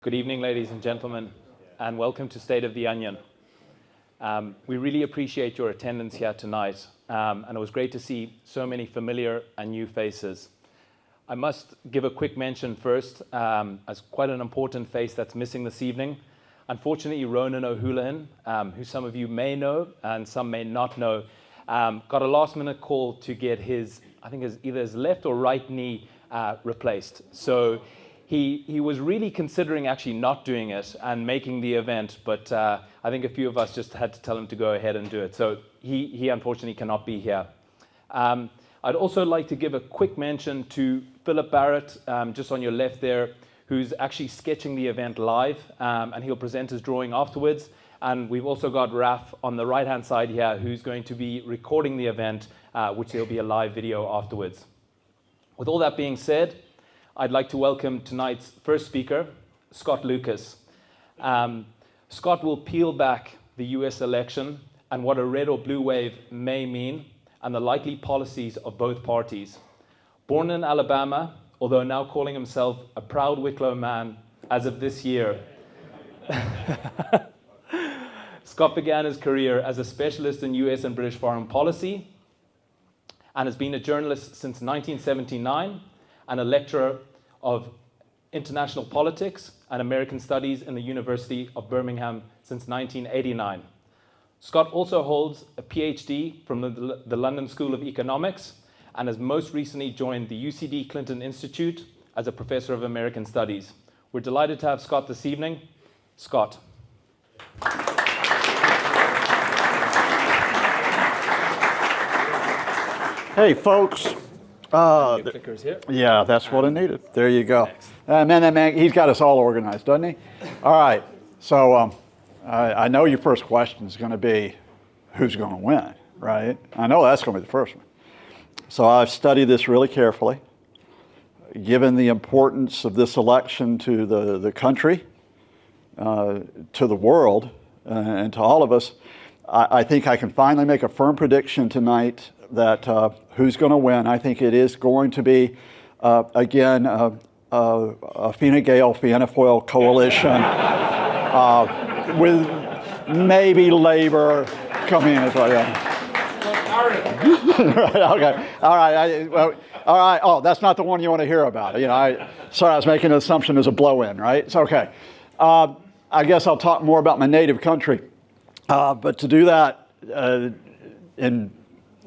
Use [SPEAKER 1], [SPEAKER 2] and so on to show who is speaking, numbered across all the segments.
[SPEAKER 1] Good evening, ladies and gentlemen, and welcome to State of the Onion. We really appreciate your attendance here tonight, and it was great to see so many familiar and new faces. I must give a quick mention first, as quite an important face that's missing this evening. Unfortunately, Ronan O'Houlihan, who some of you may know and some may not know, got a last-minute call to get his, either his left or right knee replaced. So he was really considering actually not doing it and making the event, but I think a few of us just had to tell him to go ahead and do it. So he unfortunately cannot be here. I'd also like to give a quick mention to Philip Barrett, just on your left there, who's actually sketching the event live, and he'll present his drawing afterwards. And we've also got Raf on the right-hand side here, who's going to be recording the event, which there'll be a live video afterwards. With all that being said, I'd like to welcome tonight's first speaker, Scott Lucas. Scott will peel back the US election and what a red or blue wave may mean and the likely policies of both parties. Born in Alabama, although now calling himself a proud Wicklow man as of this year, Scott began his career as a specialist in US and British foreign policy and has been a journalist since 1979 and a lecturer of international politics and American studies in the University of Birmingham since 1989. Scott also holds a PhD from the London School of Economics and has most recently joined the UCD Clinton Institute as a professor of American studies. We're delighted to have Scott this evening. Scott.
[SPEAKER 2] Hey, folks.
[SPEAKER 1] Clickers here.
[SPEAKER 2] Yeah, that's what I needed. There you go. Man, he's got us all organized, doesn't he? All right. So I know your first question is going to be, who's going to win, right? I know that's going to be the first one. So I've studied this really carefully. Given the importance of this election to the country, to the world, and to all of us, I think I can finally make a firm prediction tonight that who's going to win. I think it is going to be, again, a Fine Gael, Fianna Fáil coalition with maybe Labour coming in as well. Right, okay. All right. All right. Oh, that's not the one you want to hear about. Sorry, I was making an assumption as a blow-in, right? It's okay. I guess I'll talk more about my native country. But to do that,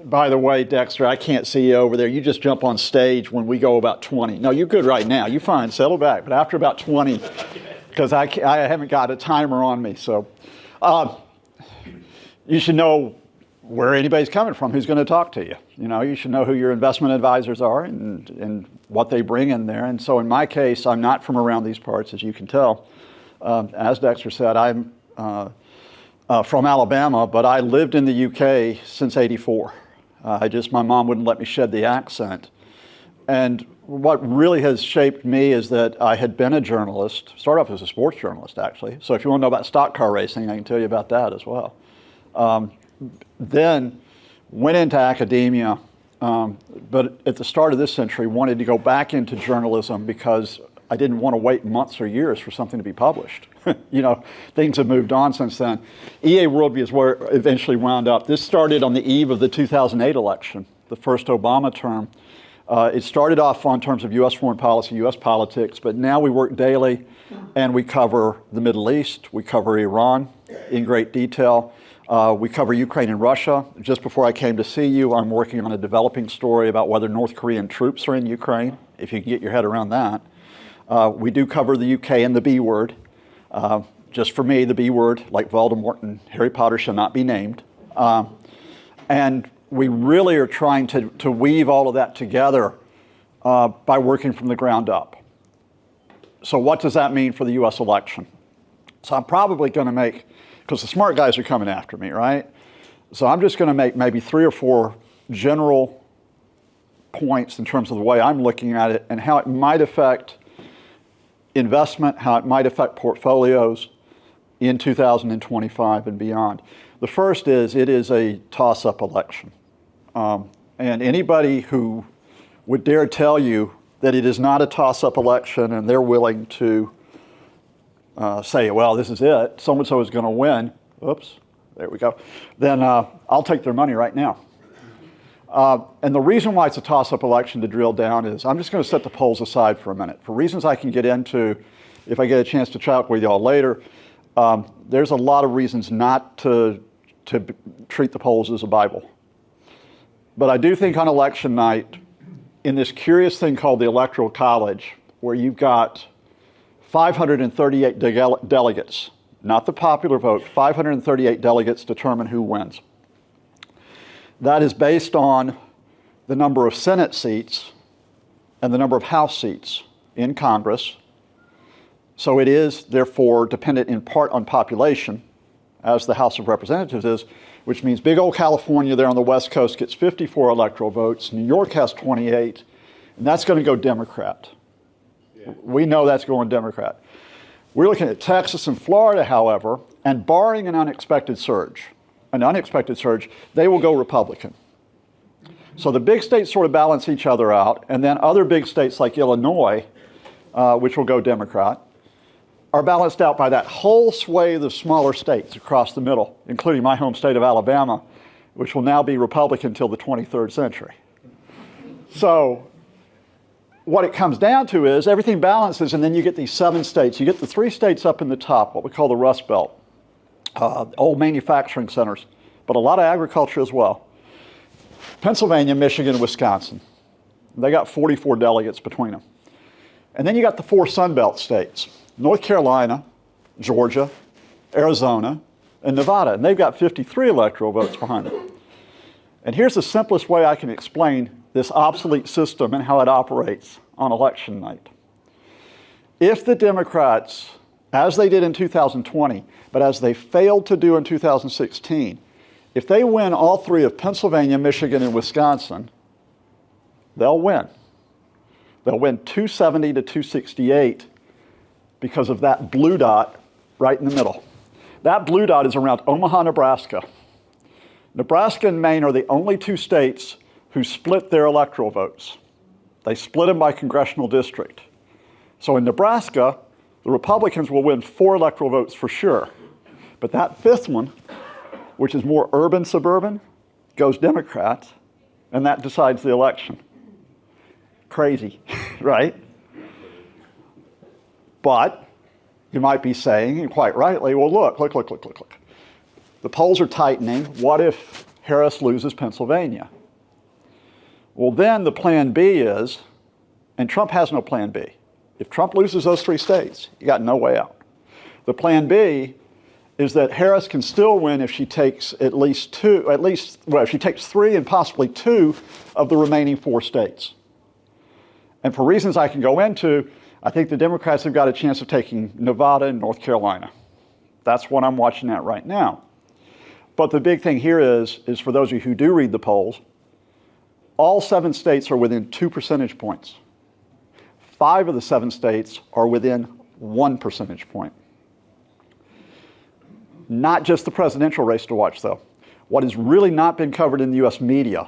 [SPEAKER 2] by the way, Dexter, I can't see you over there. You just jump on stage when we go about 20. No, you're good right now. You're fine. Settle back. But after about 20, because I haven't got a timer on me. So you should know where anybody's coming from, who's going to talk to you. You should know who your investment advisors are and what they bring in there. And so in my case, I'm not from around these parts, as you can tell. As Dexter said, I'm from Alabama, but I lived in the UK since '84. My mom wouldn't let me shed the accent. And what really has shaped me is that I had been a journalist, started off as a sports journalist, actually. So if you want to know about stock car racing, I can tell you about that as well. Then went into academia, but at the start of this century wanted to go back into journalism because I didn't want to wait months or years for something to be published. Things have moved on since then. EA Worldview is where it eventually wound up. This started on the eve of the 2008 election, the first Obama term. It started off on terms of U.S. foreign policy, U.S. politics, but now we work daily and we cover the Middle East, we cover Iran in great detail. We cover Ukraine and Russia. Just before I came to see you, I'm working on a developing story about whether North Korean troops are in Ukraine, if you can get your head around that. We do cover the UK and the B word. Just for me, the B word, like Voldemort and Harry Potter, shall not be named. And we really are trying to weave all of that together by working from the ground up. So what does that mean for the US election? So I'm probably going to make, because the smart guys are coming after me, right? So I'm just going to make maybe 3 or 4 general points in terms of the way I'm looking at it and how it might affect investment, how it might affect portfolios in 2025 and beyond. The first is it is a toss-up election. And anybody who would dare tell you that it is not a toss-up election and they're willing to say, well, this is it, so-and-so is going to win, oops, there we go, then I'll take their money right now. And the reason why it's a toss-up election, to drill down, is I'm just going to set the polls aside for a minute. For reasons I can get into if I get a chance to chat with y'all later, there's a lot of reasons not to treat the polls as a Bible. But I do think on election night, in this curious thing called the Electoral College, where you've got 538 delegates, not the popular vote, 538 delegates determine who wins. That is based on the number of Senate seats and the number of House seats in Congress. So it is, therefore, dependent in part on population, as the House of Representatives is, which means big old California there on the West Coast gets 54 electoral votes. New York has 28, and that's going to go Democrat. Yeah. We know that's going Democrat. We're looking at Texas and Florida, however, and barring an unexpected surge, they will go Republican. So the big states sort of balance each other out, and then other big states like Illinois, which will go Democrat, are balanced out by that whole swathe of smaller states across the middle, including my home state of Alabama, which will now be Republican until the 23rd century. So what it comes down to is everything balances, and then you get these 7 states. You get the 3 states up in the top, what we call the Rust Belt, old manufacturing centers, but a lot of agriculture as well. Pennsylvania, Michigan, Wisconsin. They got 44 delegates between them. And then you got the 4 Sun Belt states, North Carolina, Georgia, Arizona, and Nevada. And they've got 53 electoral votes behind them. And here's the simplest way I can explain this obsolete system and how it operates on election night. If the Democrats, as they did in 2020, but as they failed to do in 2016, if they win all 3 of Pennsylvania, Michigan, and Wisconsin, they'll win. They'll win 270 to 268 because of that blue dot right in the middle. That blue dot is around Omaha, Nebraska. Nebraska and Maine are the only 2 states who split their electoral votes. They split them by congressional district. So in Nebraska, the Republicans will win 4 electoral votes for sure. But that 5th one, which is more urban-suburban, goes Democrat, and that decides the election. Crazy, right? But you might be saying, and quite rightly, well, look. The polls are tightening. What if Harris loses Pennsylvania? Well, then the plan B is, and Trump has no plan B. If Trump loses those 3 states, you got no way out. The plan B is that Harris can still win if she takes if she takes 3 and possibly 2 of the remaining 4 states. And for reasons I can go into, I think the Democrats have got a chance of taking Nevada and North Carolina. That's what I'm watching at right now. But the big thing here is for those of you who do read the polls, all 7 states are within 2 percentage points. 5 of the 7 states are within 1 percentage point. Not just the presidential race to watch, though. What has really not been covered in the U.S. media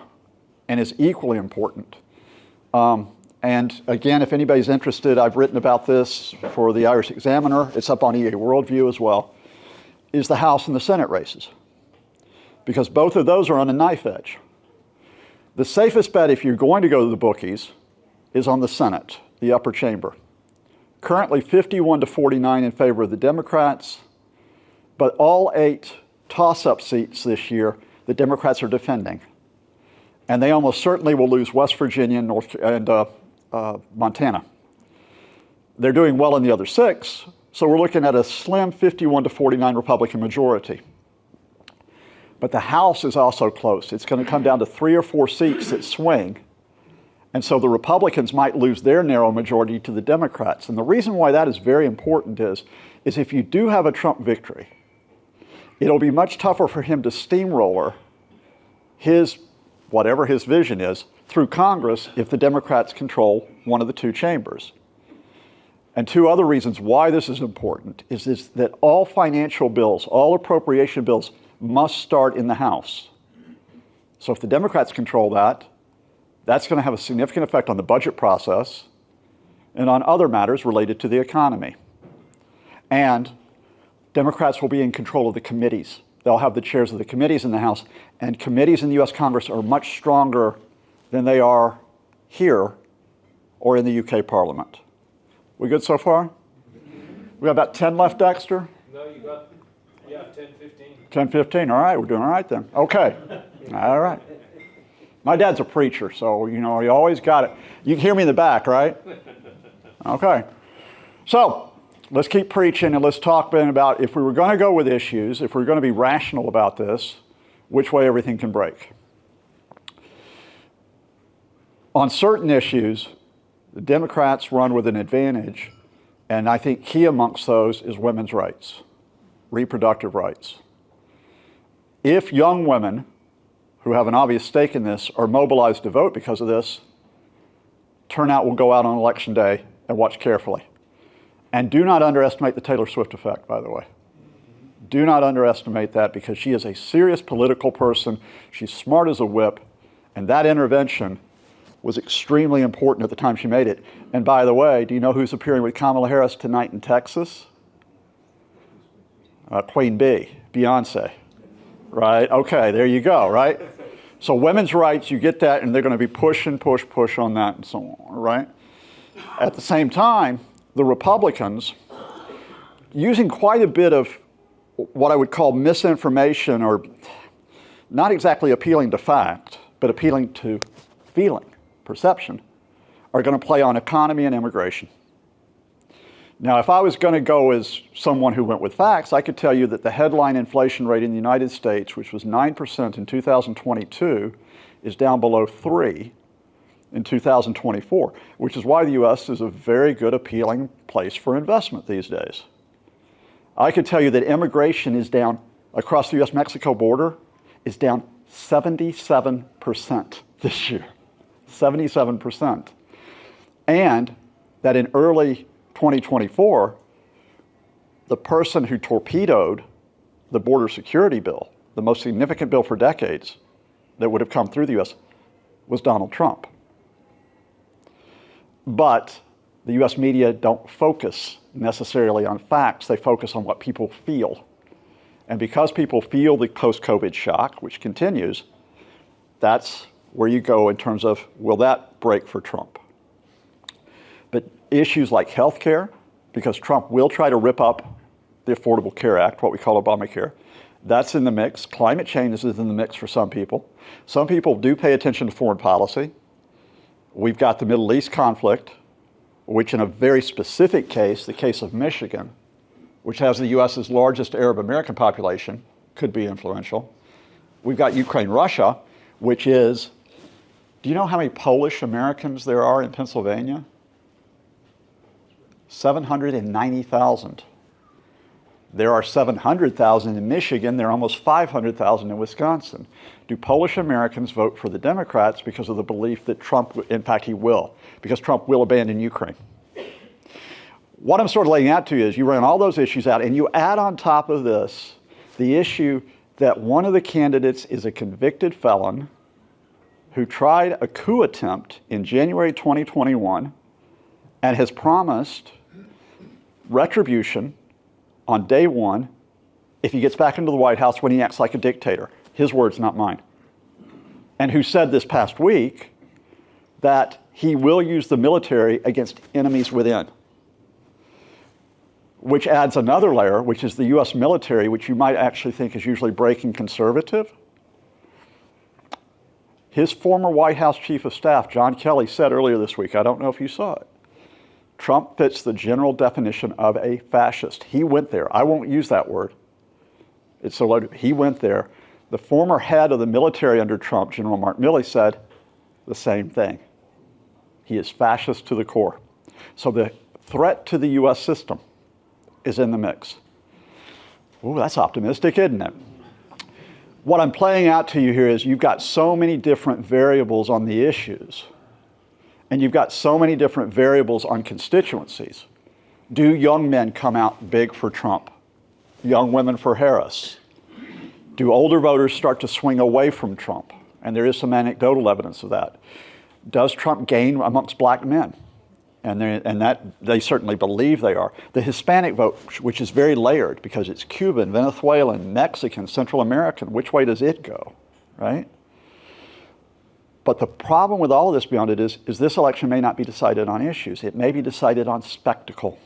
[SPEAKER 2] and is equally important. And again, if anybody's interested, I've written about this for the Irish Examiner. It's up on EA Worldview as well, is the House and the Senate races. Because both of those are on a knife edge. The safest bet, if you're going to go to the bookies, is on the Senate, the upper chamber. Currently 51 to 49 in favor of the Democrats, but all 8 toss-up seats this year, the Democrats are defending. And they almost certainly will lose West Virginia and Montana. They're doing well in the other 6, so we're looking at a slim 51 to 49 Republican majority. But the House is also close. It's going to come down to 3 or 4 seats that swing. And so the Republicans might lose their narrow majority to the Democrats. And the reason why that is very important is if you do have a Trump victory, it'll be much tougher for him to steamroller whatever his vision is, through Congress if the Democrats control one of the 2 chambers. And 2 other reasons why this is important is that all financial bills, all appropriation bills must start in the House. So if the Democrats control that, that's going to have a significant effect on the budget process and on other matters related to the economy. And Democrats will be in control of the committees. They'll have the chairs of the committees in the House, and committees in the US Congress are much stronger than they are here or in the UK Parliament. We good so far? We got about 10 left, Dexter?
[SPEAKER 1] No, you got, 10, 15.
[SPEAKER 2] 10, 15, all right, we're doing all right then. Okay, all right. My dad's a preacher, so you always got it. You can hear me in the back, right? Okay. So, let's keep preaching and let's talk then about if we were going to go with issues, if we we're going to be rational about this, which way everything can break. On certain issues, the Democrats run with an advantage, and I think key amongst those is women's rights, reproductive rights. If young women who have an obvious stake in this are mobilized to vote because of this, turnout will go out on election day, and watch carefully. And do not underestimate the Taylor Swift effect, by the way. Do not underestimate that, because she is a serious political person. She's smart as a whip, and that intervention was extremely important at the time she made it. And by the way, do you know who's appearing with Kamala Harris tonight in Texas? Queen Bee, Beyonce, right? Okay, there you go, right? So women's rights, you get that, and they're going to be push on that and so on, right? At the same time, the Republicans, using quite a bit of what I would call misinformation, or not exactly appealing to fact, but appealing to feeling, perception, are going to play on economy and immigration. Now, if I was going to go as someone who went with facts, I could tell you that the headline inflation rate in the United States, which was 9% in 2022, is down below 3% in 2024, which is why the U.S. is a very good, appealing place for investment these days. I could tell you that immigration is down across the U.S.-Mexico border, is down 77% this year, 77%. And that in early 2024, the person who torpedoed the border security bill, the most significant bill for decades that would have come through the U.S., was Donald Trump. But the U.S. media don't focus necessarily on facts. They focus on what people feel. And because people feel the post-COVID shock, which continues, that's where you go in terms of, will that break for Trump? But issues like health care, because Trump will try to rip up the Affordable Care Act, what we call Obamacare, that's in the mix. Climate change is in the mix for some people. Some people do pay attention to foreign policy. We've got the Middle East conflict, which in a very specific case, the case of Michigan, which has the U.S.'s largest Arab American population, could be influential. We've got Ukraine, Russia, which is, do you know how many Polish Americans there are in Pennsylvania? 790,000. There are 700,000 in Michigan. There are almost 500,000 in Wisconsin. Do Polish Americans vote for the Democrats because of the belief that Trump, in fact, he will, because Trump will abandon Ukraine? What I'm sort of laying out to you is you run all those issues out, and you add on top of this the issue that one of the candidates is a convicted felon who tried a coup attempt in January 2021 and has promised retribution on day one if he gets back into the White House when he acts like a dictator. His words, not mine. And who said this past week that he will use the military against enemies within, which adds another layer, which is the U.S. military, which you might actually think is usually breaking conservative. His former White House Chief of Staff, John Kelly, said earlier this week, I don't know if you saw it, Trump fits the general definition of a fascist. He went there. I won't use that word. It's so loaded. He went there. The former head of the military under Trump, General Mark Milley, said the same thing. He is fascist to the core. So the threat to the U.S. system is in the mix. Ooh, that's optimistic, isn't it? What I'm playing out to you here is you've got so many different variables on the issues, and you've got so many different variables on constituencies. Do young men come out big for Trump? Young women for Harris? Do older voters start to swing away from Trump? And there is some anecdotal evidence of that. Does Trump gain amongst black men? And that they certainly believe they are. The Hispanic vote, which is very layered because it's Cuban, Venezuelan, Mexican, Central American, which way does it go, right? But the problem with all of this beyond it is this election may not be decided on issues. It may be decided on spectacle,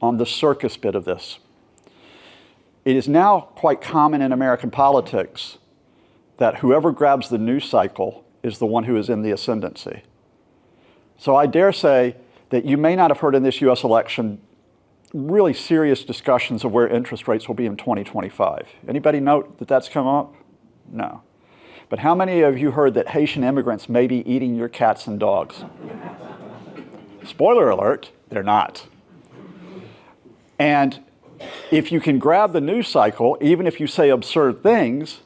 [SPEAKER 2] on the circus bit of this. It is now quite common in American politics that whoever grabs the news cycle is the one who is in the ascendancy. So I dare say that you may not have heard in this US election really serious discussions of where interest rates will be in 2025. Anybody note that that's come up? No. But how many of you heard that Haitian immigrants may be eating your cats and dogs? Spoiler alert, they're not. And if you can grab the news cycle, even if you say absurd things,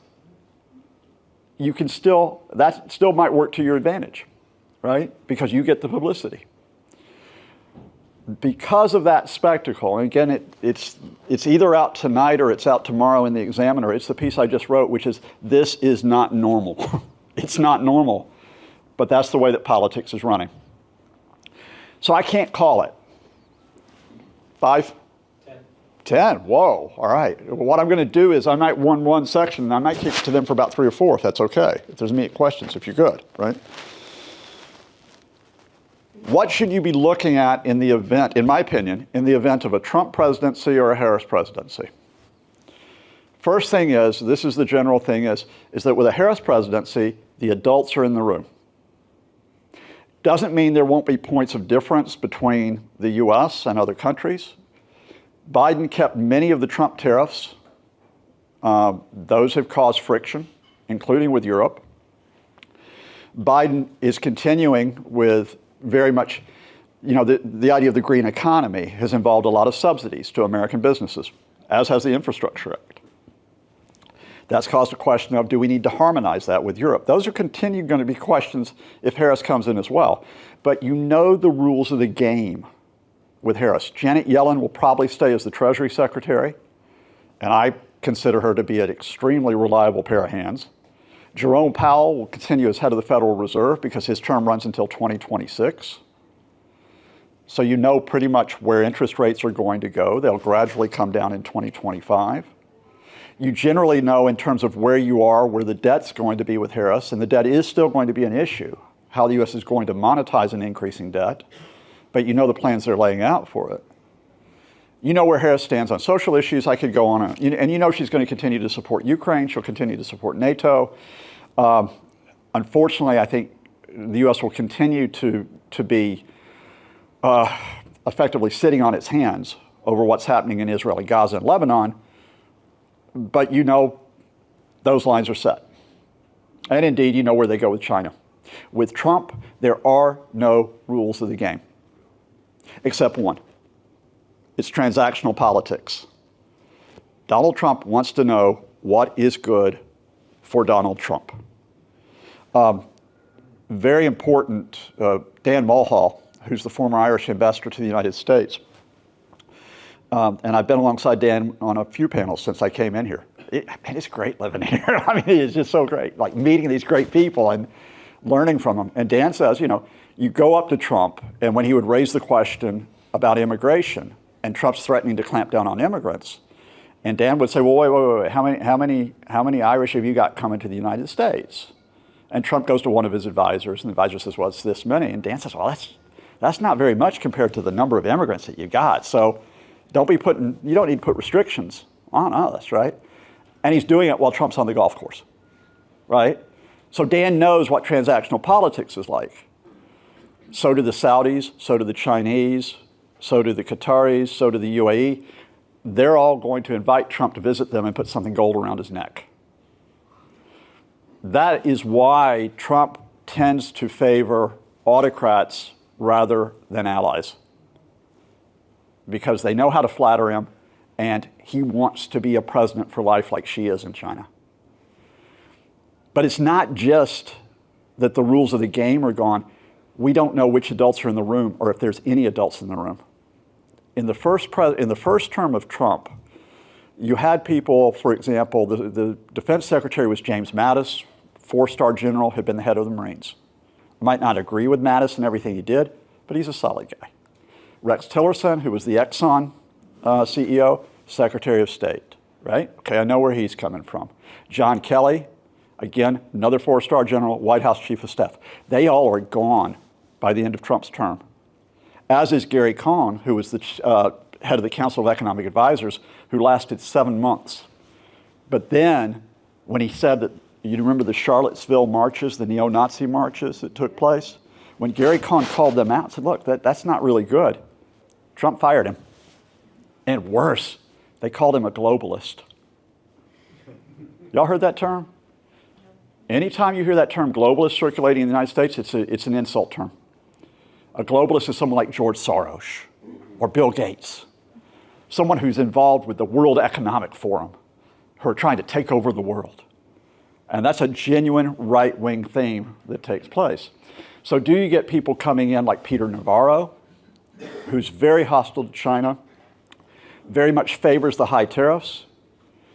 [SPEAKER 2] you can that still might work to your advantage, right? Because you get the publicity. Because of that spectacle, and again, it's either out tonight or it's out tomorrow in the Examiner. It's the piece I just wrote, which is, this is not normal. It's not normal, but that's the way that politics is running. So I can't call it. 5? 10. Whoa, all right. What I'm going to do is I might run one section, and I might keep it to them for about 3 or 4, if that's okay. If there's any questions, if you're good, right? What should you be looking at in the event, in my opinion, in the event of a Trump presidency or a Harris presidency? First thing is, this is the general thing, is that with a Harris presidency, the adults are in the room. Doesn't mean there won't be points of difference between the US and other countries. Biden kept many of the Trump tariffs. Those have caused friction, including with Europe. Biden is continuing with very much, the idea of the green economy has involved a lot of subsidies to American businesses, as has the Infrastructure Act. That's caused a question of, do we need to harmonize that with Europe? Those are going to be questions if Harris comes in as well. But you know the rules of the game with Harris. Janet Yellen will probably stay as the Treasury Secretary, and I consider her to be an extremely reliable pair of hands. Jerome Powell will continue as head of the Federal Reserve because his term runs until 2026. So you know pretty much where interest rates are going to go. They'll gradually come down in 2025. You generally know in terms of where you are, where the debt's going to be with Harris, and the debt is still going to be an issue, how the U.S. is going to monetize an increasing debt, but you know the plans they're laying out for it. You know where Harris stands on social issues. I could go on, and you know she's going to continue to support Ukraine. She'll continue to support NATO. Unfortunately, I think the U.S. will continue to be effectively sitting on its hands over what's happening in Israel, Gaza, and Lebanon. But you know those lines are set. And indeed, you know where they go with China. With Trump, there are no rules of the game, except one. It's transactional politics. Donald Trump wants to know what is good for Donald Trump. Very important, Dan Mulhall, who's the former Irish ambassador to the United States, and I've been alongside Dan on a few panels since I came in here. It's great living here. I mean, it's just so great, like meeting these great people and learning from them. And Dan says, you go up to Trump, and when he would raise the question about immigration, and Trump's threatening to clamp down on immigrants, and Dan would say, well, wait, how many Irish have you got coming to the United States? And Trump goes to one of his advisors, and the advisor says, well, it's this many. And Dan says, well, that's not very much compared to the number of immigrants that you got. So you don't need to put restrictions on us, right? And he's doing it while Trump's on the golf course, right? So Dan knows what transactional politics is like. So do the Saudis, so do the Chinese, so do the Qataris, so do the UAE. They're all going to invite Trump to visit them and put something gold around his neck. That is why Trump tends to favor autocrats rather than allies, because they know how to flatter him, and he wants to be a president for life like Xi is in China. But it's not just that the rules of the game are gone. We don't know which adults are in the room or if there's any adults in the room. In the first term of Trump, you had people, for example, the defense secretary was James Mattis, 4-star general, had been the head of the Marines. Might not agree with Mattis and everything he did, but he's a solid guy. Rex Tillerson, who was the Exxon CEO, Secretary of State, right? Okay, I know where he's coming from. John Kelly, again, another four-star general, White House Chief of Staff. They all are gone by the end of Trump's term, as is Gary Cohn, who was the head of the Council of Economic Advisors, who lasted 7 months. But then, when he said that, you remember the Charlottesville marches, the neo-Nazi marches that took place? When Gary Cohn called them out and said, look, that's not really good, Trump fired him. And worse, they called him a globalist. Y'all heard that term? Anytime you hear that term globalist circulating in the United States, it's an insult term. A globalist is someone like George Soros or Bill Gates, someone who's involved with the World Economic Forum, who are trying to take over the world. And that's a genuine right-wing theme that takes place. So do you get people coming in like Peter Navarro, who's very hostile to China, very much favors the high tariffs?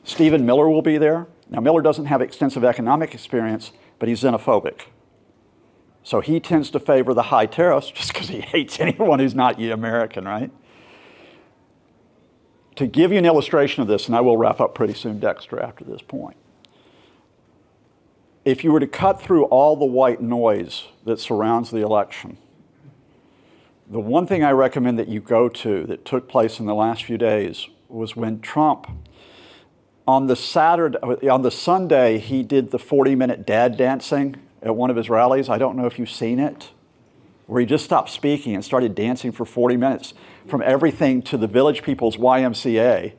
[SPEAKER 2] Stephen Miller will be there. Now, Miller doesn't have extensive economic experience, but he's xenophobic. So he tends to favor the high tariffs just because he hates anyone who's not American, right? To give you an illustration of this, and I will wrap up pretty soon, Dexter, after this point. If you were to cut through all the white noise that surrounds the election, the one thing I recommend that you go to that took place in the last few days was when Trump, on the Sunday, he did the 40-minute dad dancing at one of his rallies. I don't know if you've seen it, where he just stopped speaking and started dancing for 40 minutes from everything to the Village People's YMCA,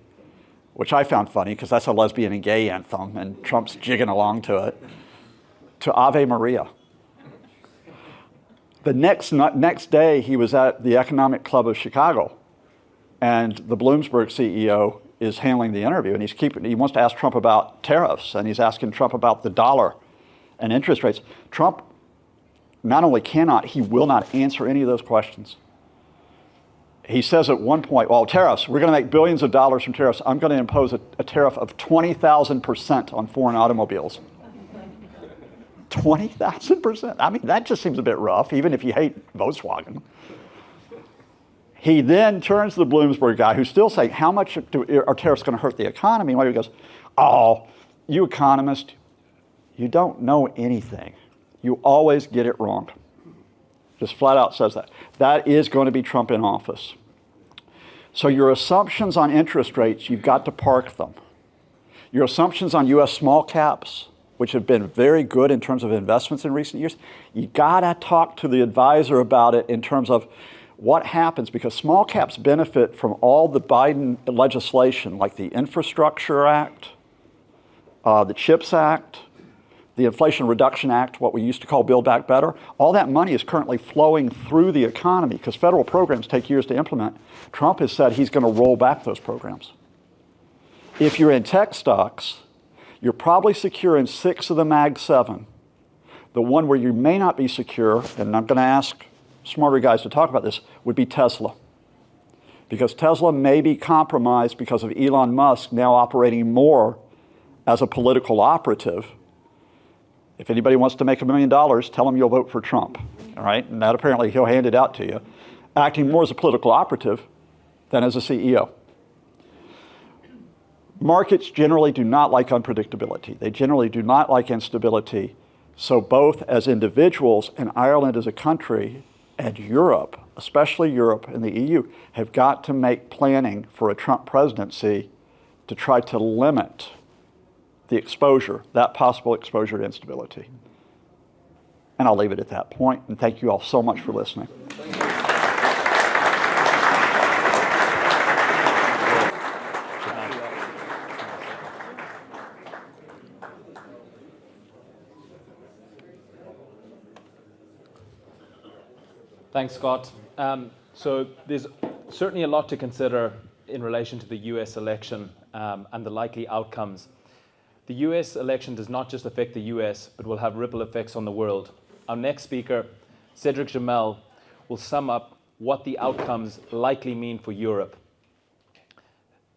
[SPEAKER 2] which I found funny because that's a lesbian and gay anthem, and Trump's jigging along to it, to Ave Maria. The next day, he was at the Economic Club of Chicago, and the Bloomberg CEO is handling the interview, and he wants to ask Trump about tariffs, and he's asking Trump about the dollar and interest rates. Trump not only cannot, he will not answer any of those questions. He says at one point, well, tariffs, we're going to make billions of dollars from tariffs. I'm going to impose a tariff of 20,000% on foreign automobiles. 20,000%? I mean, that just seems a bit rough, even if you hate Volkswagen. He then turns to the Bloomberg guy, who's still saying, how much are tariffs going to hurt the economy? And he goes, oh, you economist, you don't know anything. You always get it wrong. Just flat out says that. That is going to be Trump in office. So your assumptions on interest rates, you've got to park them. Your assumptions on U.S. small caps, which have been very good in terms of investments in recent years, you gotta talk to the advisor about it in terms of what happens, because small caps benefit from all the Biden legislation, like the Infrastructure Act, the CHIPS Act, the Inflation Reduction Act, what we used to call Build Back Better. All that money is currently flowing through the economy because federal programs take years to implement. Trump has said he's going to roll back those programs. If you're in tech stocks, you're probably secure in 6 of the Mag 7. The one where you may not be secure, and I'm going to ask smarter guys to talk about this, would be Tesla. Because Tesla may be compromised because of Elon Musk now operating more as a political operative. If anybody wants to make $1 million, tell him you'll vote for Trump, all right? And that apparently he'll hand it out to you. Acting more as a political operative than as a CEO. Markets generally do not like unpredictability. They generally do not like instability. So both as individuals and Ireland as a country and Europe, especially Europe and the EU, have got to make planning for a Trump presidency to try to limit the exposure, that possible exposure to instability. And I'll leave it at that point, and thank you all so much for listening.
[SPEAKER 1] Thanks, Scott. So there's certainly a lot to consider in relation to the US election and the likely outcomes. The US election does not just affect the US, but will have ripple effects on the world. Our next speaker, Cedric Gemhel, will sum up what the outcomes likely mean for Europe.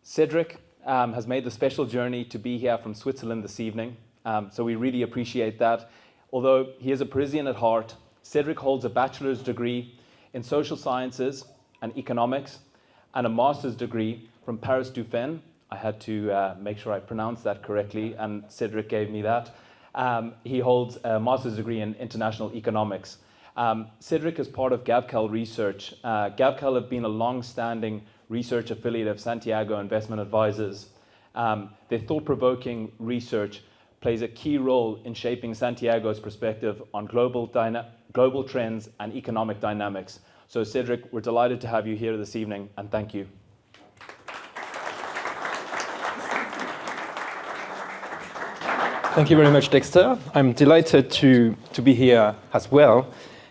[SPEAKER 1] Cedric has made the special journey to be here from Switzerland this evening, so we really appreciate that. Although he is a Parisian at heart, Cedric holds a bachelor's degree in social sciences and economics and a master's degree from Paris Dauphine. I had to make sure I pronounced that correctly, and Cedric gave me that. He holds a master's degree in international economics. Cedric is part of Gavekal Research. Gavekal have been a long-standing research affiliate of Santiago Investment Advisors. Their thought-provoking research plays a key role in shaping Santiago's perspective on global trends and economic dynamics. So Cedric, we're delighted to have you here this evening, and thank you.
[SPEAKER 3] Thank you very much, Dexter. I'm delighted to be here as well,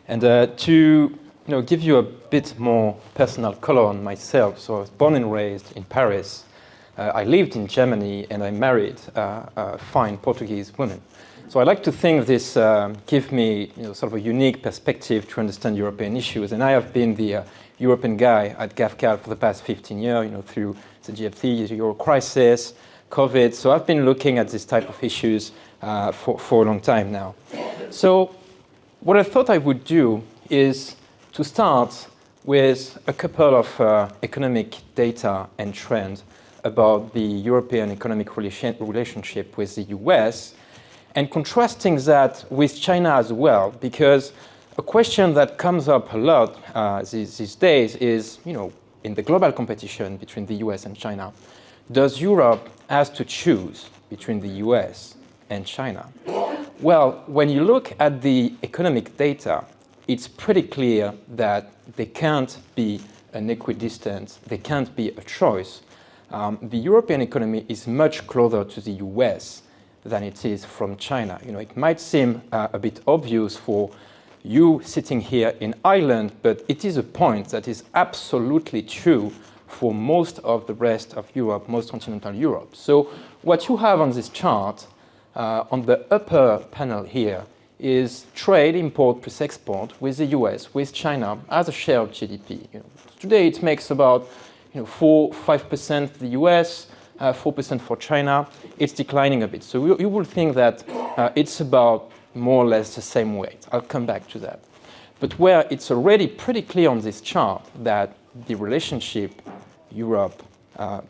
[SPEAKER 3] and to give you a bit more personal color on myself. So I was born and raised in Paris. I lived in Germany, and I married a fine Portuguese woman. So I like to think this gives me sort of a unique perspective to understand European issues. And I have been the European guy at Gavekal for the past 15 years, through the GFC, the Euro crisis, COVID. So I've been looking at this type of issues for a long time now. So what I thought I would do is to start with a couple of economic data and trends about the European economic relationship with the US, and contrasting that with China as well, because a question that comes up a lot these days is, in the global competition between the US and China, does Europe have to choose between the US and China? Well, when you look at the economic data, it's pretty clear that they can't be an equidistant, they can't be a choice. The European economy is much closer to the US than it is from China. It might seem a bit obvious for you sitting here in Ireland, but it is a point that is absolutely true for most of the rest of Europe, most continental Europe. So what you have on this chart, on the upper panel here, is trade, import plus export with the US, with China, as a share of GDP. Today it makes about 4-5% the US, 4% for China. It's declining a bit. So you will think that it's about more or less the same weight. I'll come back to that. But where it's already pretty clear on this chart that the relationship Europe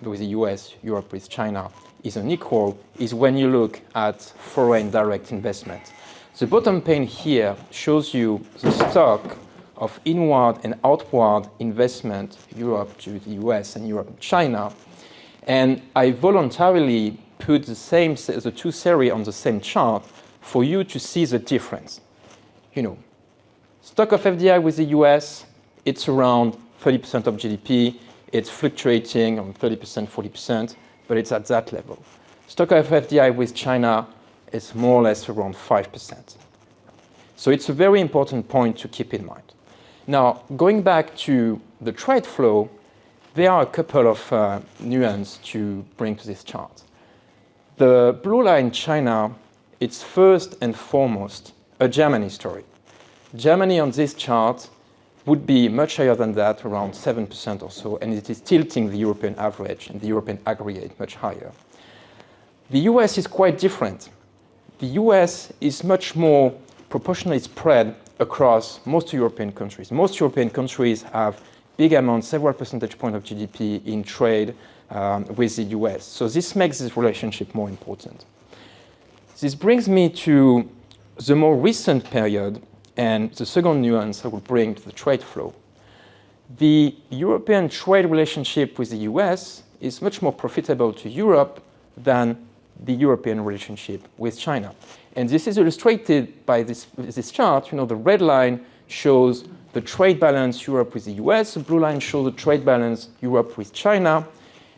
[SPEAKER 3] with the US, Europe with China is unequal is when you look at foreign direct investment. The bottom pane here shows you the stock of inward and outward investment, Europe to the US and Europe to China. And I voluntarily put the two series on the same chart for you to see the difference. Stock of FDI with the US, it's around 30% of GDP. It's fluctuating on 30%, 40%, but it's at that level. Stock of FDI with China is more or less around 5%. So it's a very important point to keep in mind. Now, going back to the trade flow, there are a couple of nuances to bring to this chart. The blue line, China, it's first and foremost a Germany story. Germany on this chart would be much higher than that, around 7% or so, and it is tilting the European average and the European aggregate much higher. The US is quite different. The US is much more proportionally spread across most European countries. Most European countries have big amounts, several percentage points of GDP in trade with the US. So this makes this relationship more important. This brings me to the more recent period and the second nuance I will bring to the trade flow. The European trade relationship with the US is much more profitable to Europe than the European relationship with China. And this is illustrated by this chart. The red line shows the trade balance Europe with the US. The blue line shows the trade balance Europe with China.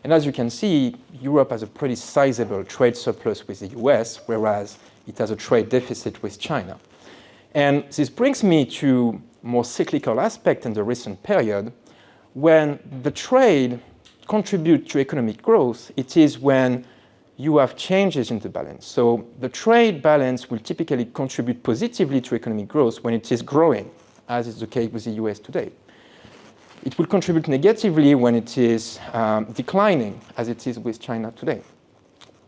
[SPEAKER 3] And as you can see, Europe has a pretty sizable trade surplus with the US, whereas it has a trade deficit with China. And this brings me to more cyclical aspect in the recent period. When the trade contributes to economic growth, it is when you have changes in the balance. So the trade balance will typically contribute positively to economic growth when it is growing, as is the case with the US today. It will contribute negatively when it is declining, as it is with China today.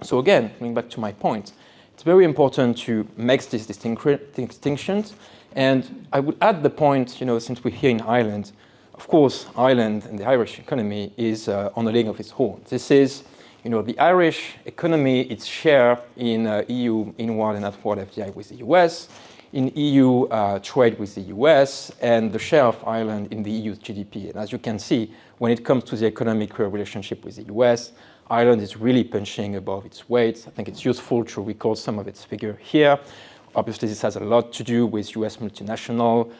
[SPEAKER 3] So again, going back to my point, it's very important to make these distinctions. And I would add the point, since we're here in Ireland, of course, Ireland and the Irish economy is on a league of its own. This is, the Irish economy, its share in EU inward and outward FDI with the US, in EU trade with the US, and the share of Ireland in the EU's GDP. And as you can see, when it comes to the economic relationship with the US, Ireland is really punching above its weight. I think it's useful to recall some of its figure here. Obviously, this has a lot to do with US multinational,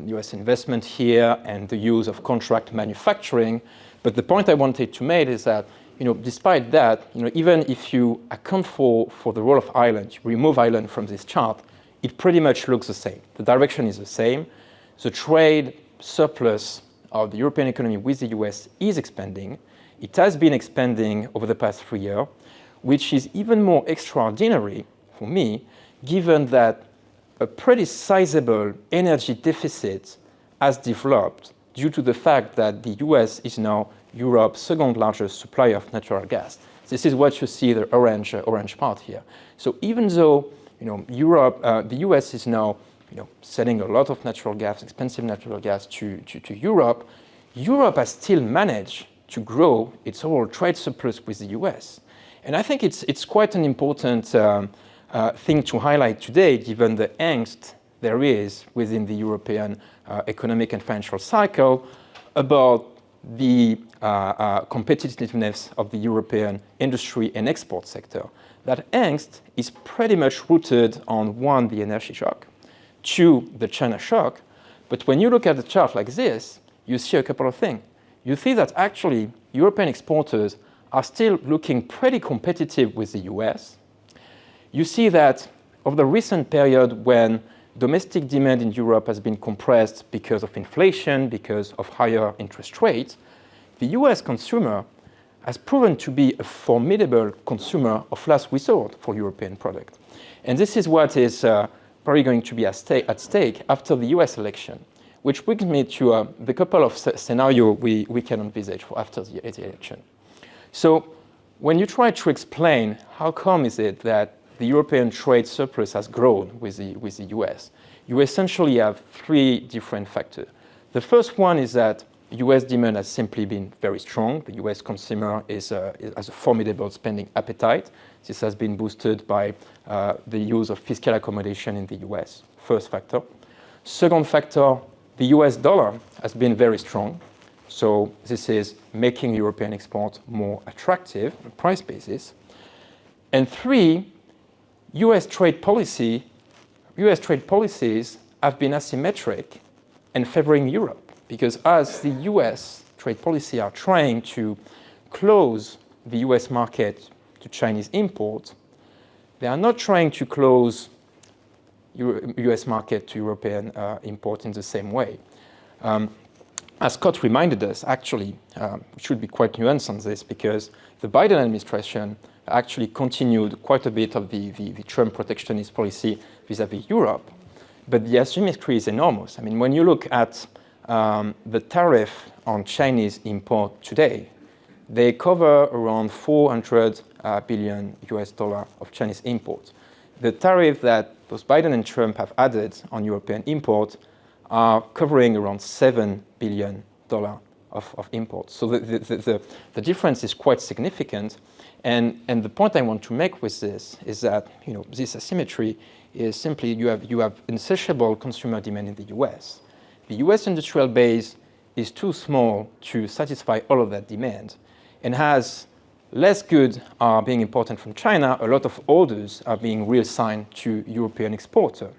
[SPEAKER 3] US investment here, and the use of contract manufacturing. But the point I wanted to make is that, despite that, even if you account for the role of Ireland, you remove Ireland from this chart, it pretty much looks the same. The direction is the same. The trade surplus of the European economy with the US is expanding. It has been expanding over the past 3 years, which is even more extraordinary for me, given that a pretty sizable energy deficit has developed due to the fact that the US is now Europe's second largest supplier of natural gas. This is what you see, the orange part here. So even though the US is now selling a lot of natural gas, expensive natural gas to Europe, Europe has still managed to grow its overall trade surplus with the US. And I think it's quite an important thing to highlight today, given the angst there is within the European economic and financial cycle about the competitiveness of the European industry and export sector. That angst is pretty much rooted on, one, the energy shock, two, the China shock. But when you look at the chart like this, you see a couple of things. You see that actually European exporters are still looking pretty competitive with the US. You see that over the recent period when domestic demand in Europe has been compressed because of inflation, because of higher interest rates, the US consumer has proven to be a formidable consumer of last resort for European products. And this is what is probably going to be at stake after the US election, which brings me to the couple of scenarios we can envisage for after the election. So when you try to explain how come is it that the European trade surplus has grown with the US, you essentially have three different factors. The first one is that US demand has simply been very strong. The US consumer has a formidable spending appetite. This has been boosted by the use of fiscal accommodation in the US, first factor. Second factor, the US dollar has been very strong. So this is making European export more attractive on a price basis. And three, US trade policies have been asymmetric and favoring Europe. Because as the US trade policy are trying to close the US market to Chinese imports, they are not trying to close US market to European import in the same way. As Scott reminded us, actually, we should be quite nuanced on this because the Biden administration actually continued quite a bit of the Trump protectionist policy vis-à-vis Europe, but the asymmetry is enormous. I mean, when you look at the tariff on Chinese import today, they cover around $400 billion of Chinese imports. The tariff that both Biden and Trump have added on European imports are covering around $7 billion of imports. So the difference is quite significant. And the point I want to make with this is that this asymmetry is simply you have insatiable consumer demand in the US. The US industrial base is too small to satisfy all of that demand and has less goods are being imported from China. A lot of orders are being reassigned to European exporters.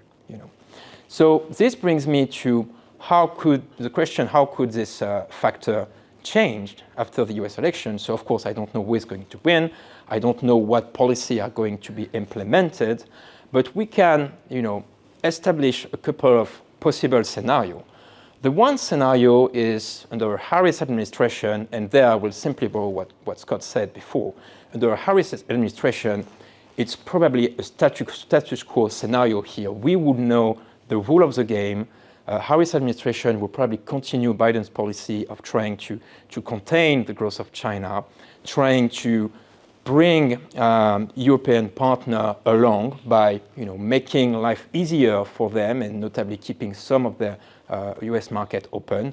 [SPEAKER 3] So this brings me to how could this factor change after the US election? So of course, I don't know who is going to win. I don't know what policy are going to be implemented, but we can, establish a couple of possible scenarios. The one scenario is under a Harris administration, and there I will simply borrow what Scott said before. Under a Harris administration, it's probably a status quo scenario here. We would know the rule of the game. Harris administration will probably continue Biden's policy of trying to contain the growth of China, trying to bring European partner along by making life easier for them and notably keeping some of their US market open.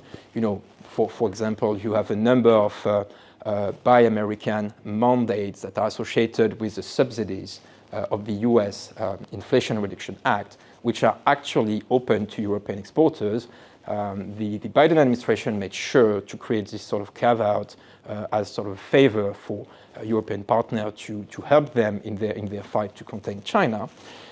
[SPEAKER 3] For example, you have a number of Buy American mandates that are associated with the subsidies of the US Inflation Reduction Act, which are actually open to European exporters. The Biden administration made sure to create this sort of carve-out as sort of a favor for a European partner to help them in their fight to contain China.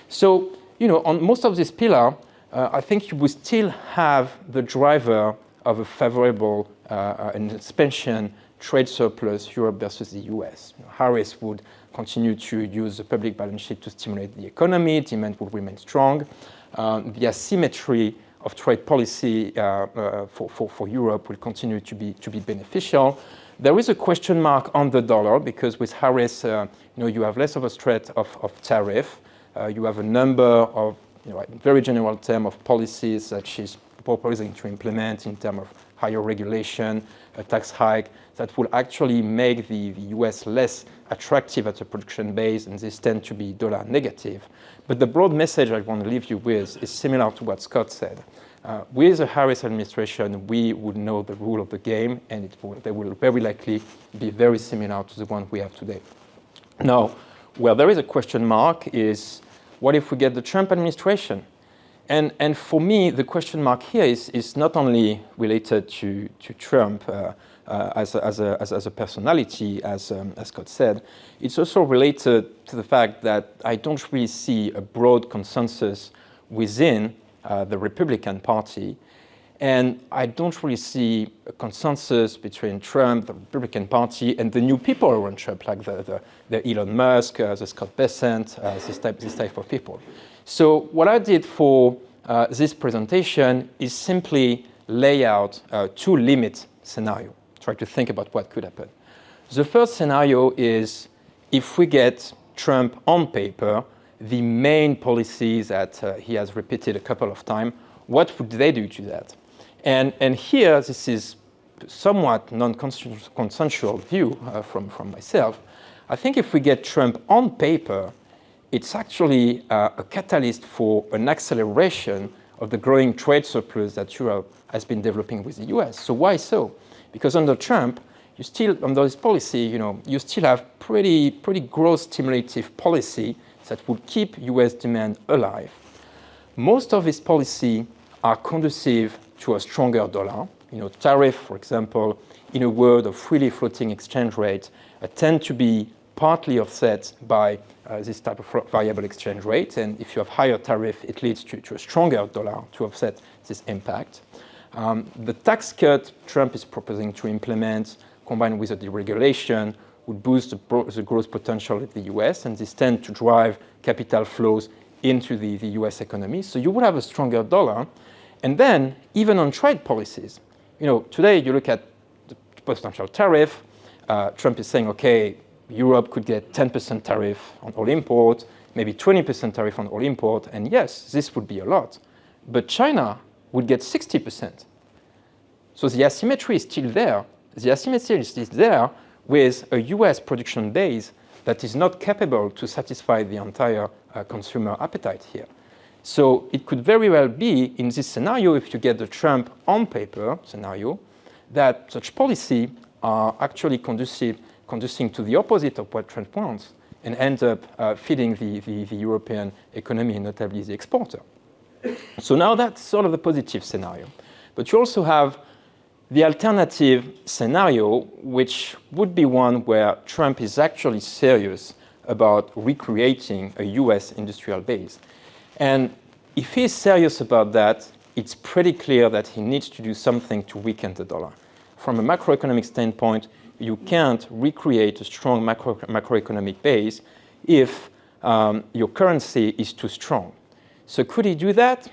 [SPEAKER 3] So, on most of this pillar, I think you will still have the driver of a favorable and expansion trade surplus Europe versus the US. Harris would continue to use the public balance sheet to stimulate the economy. Demand will remain strong. The asymmetry of trade policy for Europe will continue to be beneficial. There is a question mark on the dollar because with Harris, you have less of a threat of tariff. You have a number of, very general term of policies that she's proposing to implement in terms of higher regulation, a tax hike that will actually make the US less attractive as a production base, and this tend to be dollar negative. But the broad message I want to leave you with is similar to what Scott said. With the Harris administration, we would know the rule of the game, and they will very likely be very similar to the one we have today. Now, where there is a question mark is, what if we get the Trump administration? And for me, the question mark here is not only related to Trump as a personality, as Scott said, it's also related to the fact that I don't really see a broad consensus within the Republican Party. And I don't really see a consensus between Trump, the Republican Party, and the new people around Trump, like the Elon Musk, the Scott Bessent, this type of people. So what I did for this presentation is simply lay out two limit scenarios, try to think about what could happen. The first scenario is if we get Trump on paper, the main policies that he has repeated a couple of times, what would they do to that? And here, this is somewhat non-consensual view from myself. I think if we get Trump on paper, it's actually a catalyst for an acceleration of the growing trade surplus that Europe has been developing with the US. So why so? Because under Trump, you still, under his policy, you still have pretty growth stimulative policy that would keep US demand alive. Most of his policy are conducive to a stronger dollar. Tariff, for example, in a world of freely floating exchange rate, tend to be partly offset by this type of variable exchange rate. And if you have higher tariff, it leads to a stronger dollar to offset this impact. The tax cut Trump is proposing to implement, combined with a deregulation, would boost the growth potential of the US, and this tend to drive capital flows into the US economy. So you would have a stronger dollar. And then, even on trade policies, today you look at the potential tariff, Trump is saying, okay, Europe could get 10% tariff on all import, maybe 20% tariff on all import, and yes, this would be a lot. But China would get 60%. So the asymmetry is still there. The asymmetry is still there with a US production base that is not capable to satisfy the entire consumer appetite here. So it could very well be, in this scenario, if you get the Trump on paper scenario, that such policy are actually conducing to the opposite of what Trump wants and end up feeding the European economy, notably the exporter. So now that's sort of the positive scenario. But you also have the alternative scenario, which would be one where Trump is actually serious about recreating a US industrial base. And if he's serious about that, it's pretty clear that he needs to do something to weaken the dollar. From a macroeconomic standpoint, you can't recreate a strong macroeconomic base if your currency is too strong. So could he do that?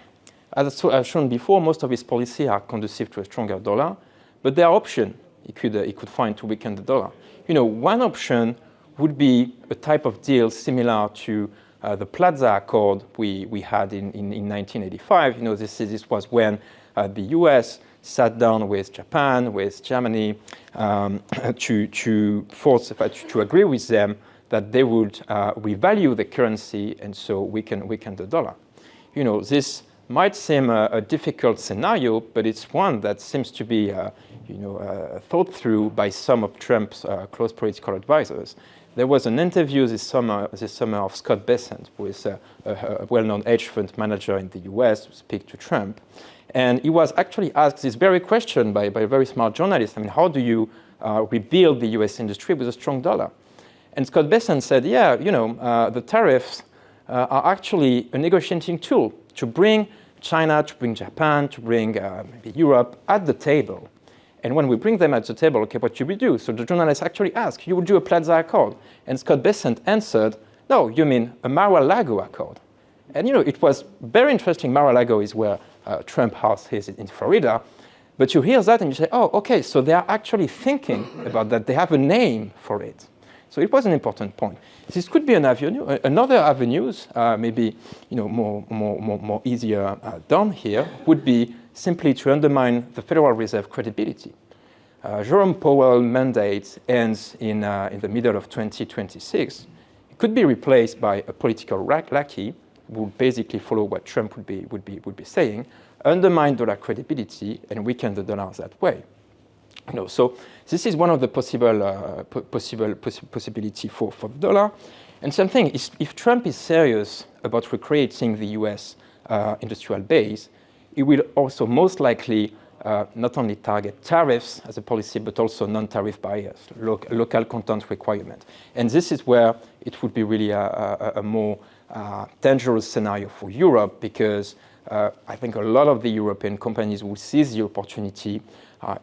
[SPEAKER 3] As I've shown before, most of his policies are conducive to a stronger dollar, but there are options he could find to weaken the dollar. One option would be a type of deal similar to the Plaza Accord we had in 1985. This was when the US sat down with Japan, with Germany, to agree with them that they would revalue the currency and so weaken the dollar. This might seem a difficult scenario, but it's one that seems to be thought through by some of Trump's close political advisors. There was an interview this summer of Scott Bessent, who is a well-known hedge fund manager in the US, to speak to Trump. And he was actually asked this very question by a very smart journalist. I mean, how do you rebuild the US industry with a strong dollar? And Scott Bessent said, the tariffs are actually a negotiating tool to bring China, to bring Japan, to bring maybe Europe at the table. And when we bring them at the table, okay, what should we do? So the journalist actually asked, you would do a Plaza Accord? And Scott Bessent answered, no, you mean a Mar-a-Lago Accord. And it was very interesting. Mar-a-Lago is where Trump House is in Florida. But you hear that and you say, oh, okay, so they are actually thinking about that. They have a name for it. So it was an important point. This could be an avenue. Another avenues, maybe more easier done here, would be simply to undermine the Federal Reserve credibility. Jerome Powell mandate ends in the middle of 2026. It could be replaced by a political lackey who would basically follow what Trump would be saying, undermine dollar credibility, and weaken the dollar that way. So this is one of the possibility for the dollar. And something is, if Trump is serious about recreating the U.S. Industrial base, he will also most likely not only target tariffs as a policy, but also non-tariff barriers, local content requirement. And this is where it would be really a more dangerous scenario for Europe, because I think a lot of the European companies will seize the opportunity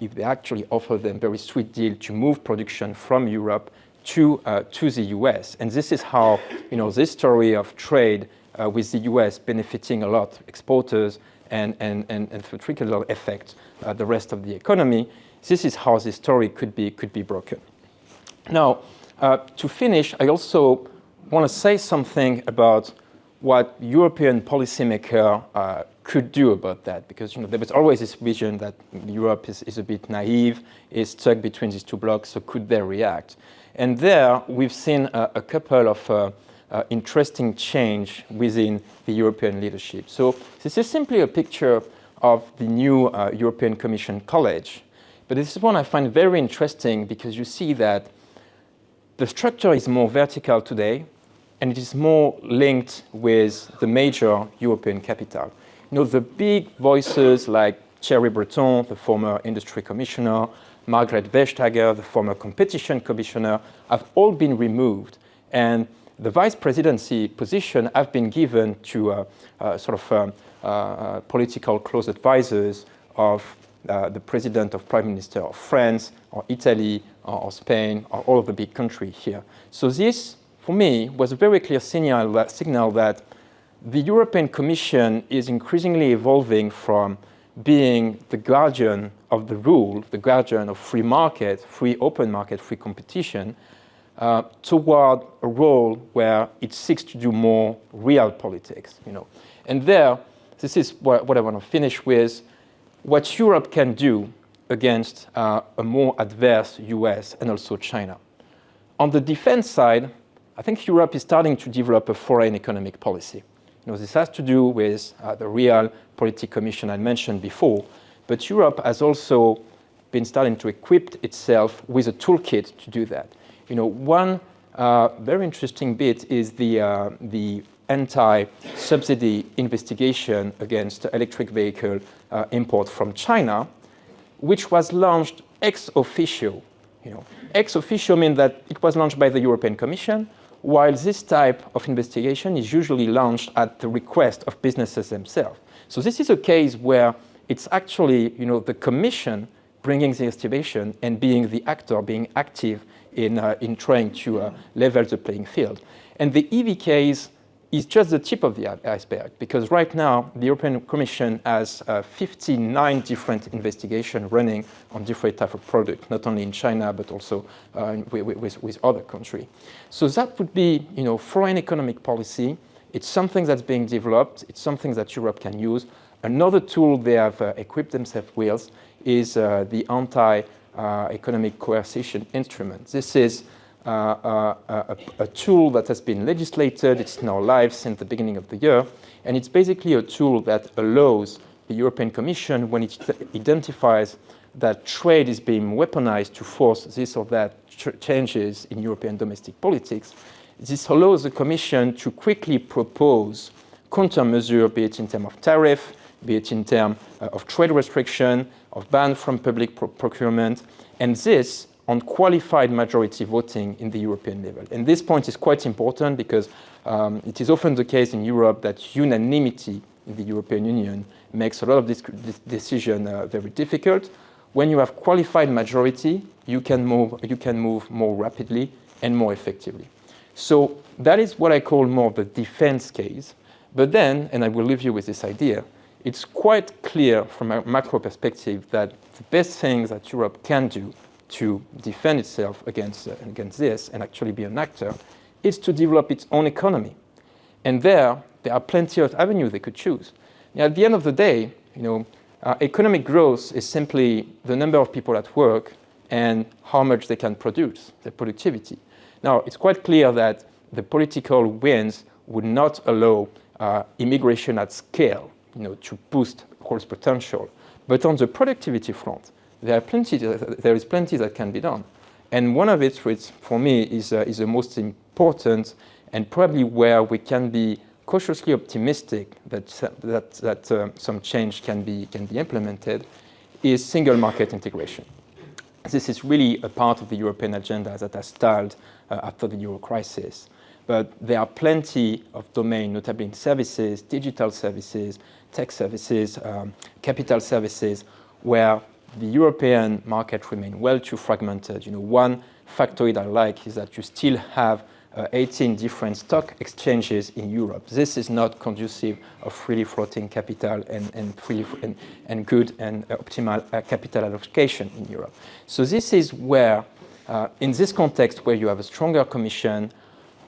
[SPEAKER 3] if they actually offer them very sweet deal to move production from Europe to the US. And this is how, this story of trade with the US benefiting a lot exporters and through trickle effect the rest of the economy. This is how this story could be broken. Now, to finish, I also want to say something about what European policymakers could do about that, because there was always this vision that Europe is a bit naive, is stuck between these two blocks, so could they react? And there we've seen a couple of interesting change within the European leadership. So this is simply a picture of the new European Commission College, but this is one I find very interesting because you see that the structure is more vertical today, and it is more linked with the major European capital. The big voices like Thierry Breton, the former industry commissioner, Margrethe Vestager, the former competition commissioner, have all been removed. And the vice presidency position have been given to political close advisors of the president of prime minister of France, or Italy, or Spain, or all of the big countries here. So this, for me, was a very clear signal that the European Commission is increasingly evolving from being the guardian of the rule, the guardian of free market, free open market, free competition, toward a role where it seeks to do more real politics. And there, this is what I want to finish with, what Europe can do against a more adverse US and also China. On the defense side, I think Europe is starting to develop a foreign economic policy. This has to do with the real policy commission I mentioned before, but Europe has also been starting to equip itself with a toolkit to do that. One very interesting bit is the anti-subsidy investigation against electric vehicle import from China, which was launched ex officio. Ex officio means that it was launched by the European Commission, while this type of investigation is usually launched at the request of businesses themselves. So this is a case where it's actually, the Commission bringing the investigation and being the actor, being active in trying to level the playing field. And the EV case is just the tip of the iceberg, because right now the European Commission has 59 different investigations running on different types of products, not only in China, but also with other countries. So that would be, foreign economic policy. It's something that's being developed. It's something that Europe can use. Another tool they have equipped themselves with is the anti-economic coercion instrument. This is a tool that has been legislated. It's now live since the beginning of the year. And it's basically a tool that allows the European Commission, when it identifies that trade is being weaponized to force this or that changes in European domestic politics, this allows the Commission to quickly propose countermeasures, be it in terms of tariff, be it in terms of trade restriction, of ban from public procurement, and this on qualified majority voting in the European level. And this point is quite important because it is often the case in Europe that unanimity in the European Union makes a lot of this decision very difficult. When you have qualified majority, you can move more rapidly and more effectively. So that is what I call more the defense case. But then, and I will leave you with this idea, it's quite clear from a macro perspective that the best things that Europe can do to defend itself against this and actually be an actor is to develop its own economy. And there are plenty of avenues they could choose. Now, at the end of the day, economic growth is simply the number of people at work and how much they can produce, their productivity. Now, it's quite clear that the political winds would not allow immigration at scale, to boost growth potential. But on the productivity front, there is plenty that can be done. And one of it, which for me is the most important and probably where we can be cautiously optimistic that some change can be implemented, is single market integration. This is really a part of the European agenda that has stalled after the euro crisis. But there are plenty of domains, notably in services, digital services, tech services, capital services, where the European market remains well too fragmented. One factoid I like is that you still have 18 different stock exchanges in Europe. This is not conducive of freely floating capital and good and optimal capital allocation in Europe. So this is where, in this context where you have a stronger Commission,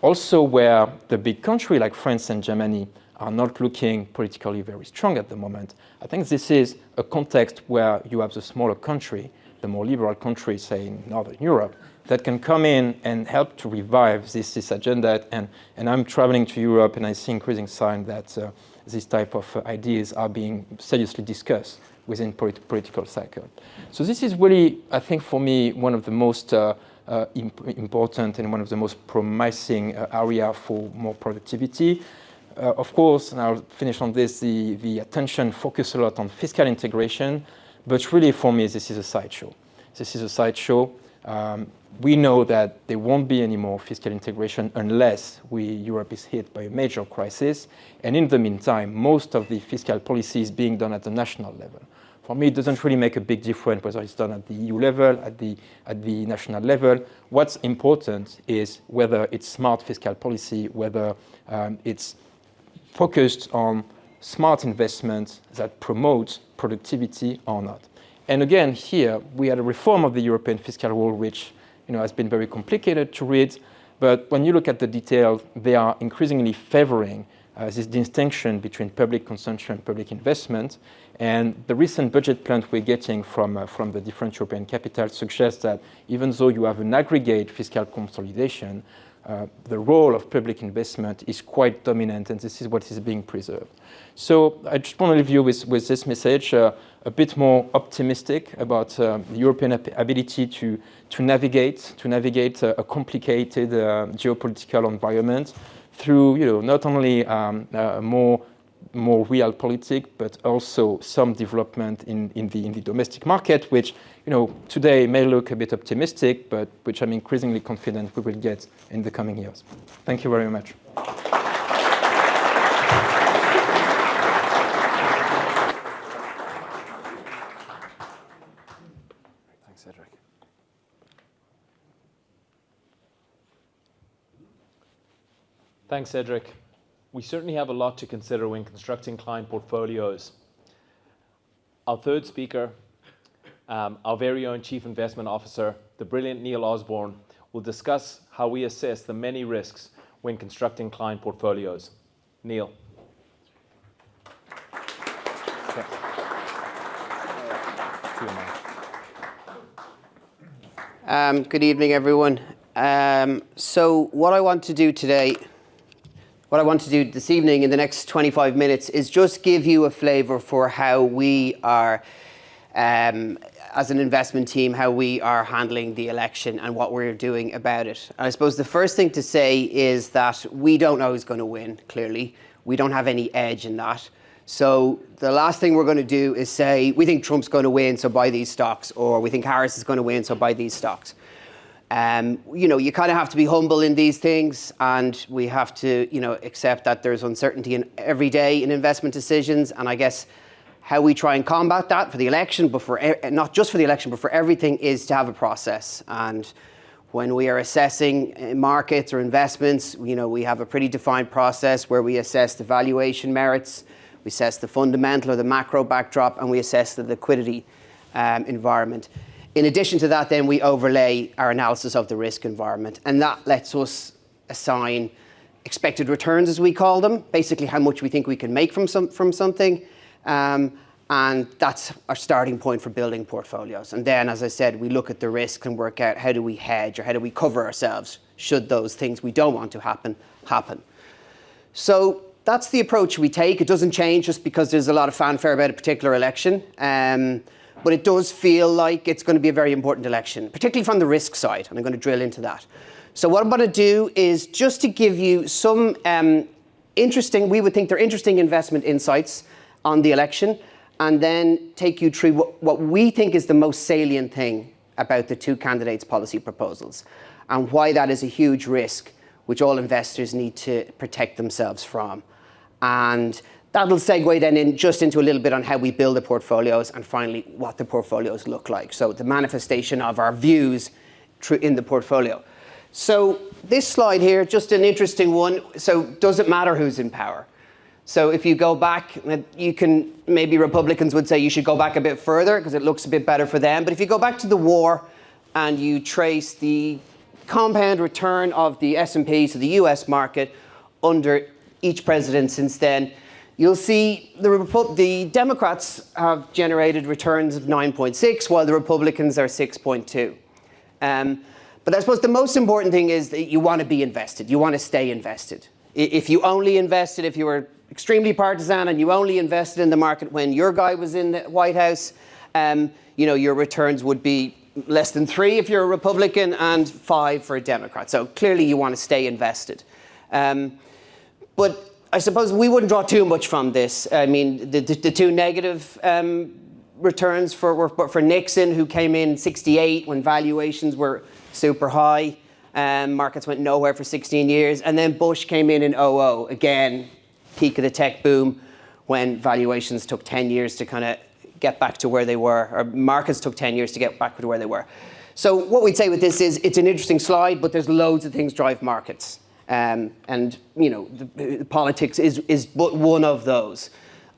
[SPEAKER 3] also where the big countries like France and Germany are not looking politically very strong at the moment, I think this is a context where you have the smaller country, the more liberal countries, say in Northern Europe, that can come in and help to revive this agenda. And I'm traveling to Europe and I see increasing signs that this type of ideas are being seriously discussed within political cycle. So this is really, I think for me, one of the most important and one of the most promising area for more productivity. Of course, and I'll finish on this, the attention focus a lot on fiscal integration, but really for me, this is a sideshow. This is a sideshow. We know that there won't be any more fiscal integration unless Europe is hit by a major crisis. And in the meantime, most of the fiscal policy is being done at the national level. For me, it doesn't really make a big difference whether it's done at the EU level, at the national level. What's important is whether it's smart fiscal policy, whether it's focused on smart investments that promote productivity or not. And again, here, we had a reform of the European fiscal rule, which has been very complicated to read. But when you look at the details, they are increasingly favoring this distinction between public consumption and public investment. And the recent budget plan we're getting from the different European capitals suggests that even though you have an aggregate fiscal consolidation, the role of public investment is quite dominant, and this is what is being preserved. So I just want to leave you with this message, a bit more optimistic about the European ability to navigate a complicated geopolitical environment through not only more real politics, but also some development in the domestic market, which today may look a bit optimistic, but which I'm increasingly confident we will get in the coming years. Thank you very much.
[SPEAKER 1] Thanks, Cedric. Thanks, Cedric. We certainly have a lot to consider when constructing client portfolios. Our third speaker, our very own Chief Investment Officer, the brilliant Neil Osborne, will discuss how we assess the many risks when constructing client portfolios. Neil. Okay.
[SPEAKER 4] Good evening, everyone. So what I want to do today, what I want to do this evening in the next 25 minutes is just give you a flavour for how we are, as an investment team, how we are handling the election and what we're doing about it. And I suppose the first thing to say is that we don't know who's going to win, clearly. We don't have any edge in that. So the last thing we're going to do is say, we think Trump's going to win, so buy these stocks, or we think Harris is going to win, so buy these stocks. You kind of have to be humble in these things, and we have to, accept that there's uncertainty in every day in investment decisions. And I guess how we try and combat that for the election, but for not just for the election, but for everything, is to have a process. And when we are assessing markets or investments, we have a pretty defined process where we assess the valuation merits, we assess the fundamental or the macro backdrop, and we assess the liquidity environment. In addition to that, then we overlay our analysis of the risk environment, and that lets us assign expected returns, as we call them, basically how much we think we can make from something, and that's our starting point for building portfolios. And then, as I said, we look at the risk and work out how do we hedge or how do we cover ourselves should those things we don't want to happen. So that's the approach we take. It doesn't change just because there's a lot of fanfare about a particular election. But it does feel like it's going to be a very important election, particularly from the risk side, and I'm going to drill into that. So what I'm going to do is just to give you some we would think they're interesting investment insights on the election, and then take you through what we think is the most salient thing about the two candidates' policy proposals, and why that is a huge risk which all investors need to protect themselves from. And that'll segue then into a little bit on how we build the portfolios, and finally what the portfolios look like. So the manifestation of our views in the portfolio. So this slide here, just an interesting one. So does it matter who's in power? So if you go back, maybe Republicans would say you should go back a bit further because it looks a bit better for them. But if you go back to the war and you trace the compound return of the S&P, so the US market, under each president since then, you'll see the Democrats have generated returns of 9.6, while the Republicans are 6.2. But I suppose the most important thing is that you want to be invested. You want to stay invested. If you only invested, if you were extremely partisan and you only invested in the market when your guy was in the White House, your returns would be less than 3 if you're a Republican and 5 for a Democrat. So clearly you want to stay invested. But I suppose we wouldn't draw too much from this. I mean, the two negative returns were for Nixon, who came in 68 when valuations were super high. Markets went nowhere for 16 years. And then Bush came in 00, again, peak of the tech boom, when valuations took 10 years to kind of get back to where they were, or markets took 10 years to get back to where they were. So what we'd say with this is it's an interesting slide, but there's loads of things drive markets. The politics is but one of those.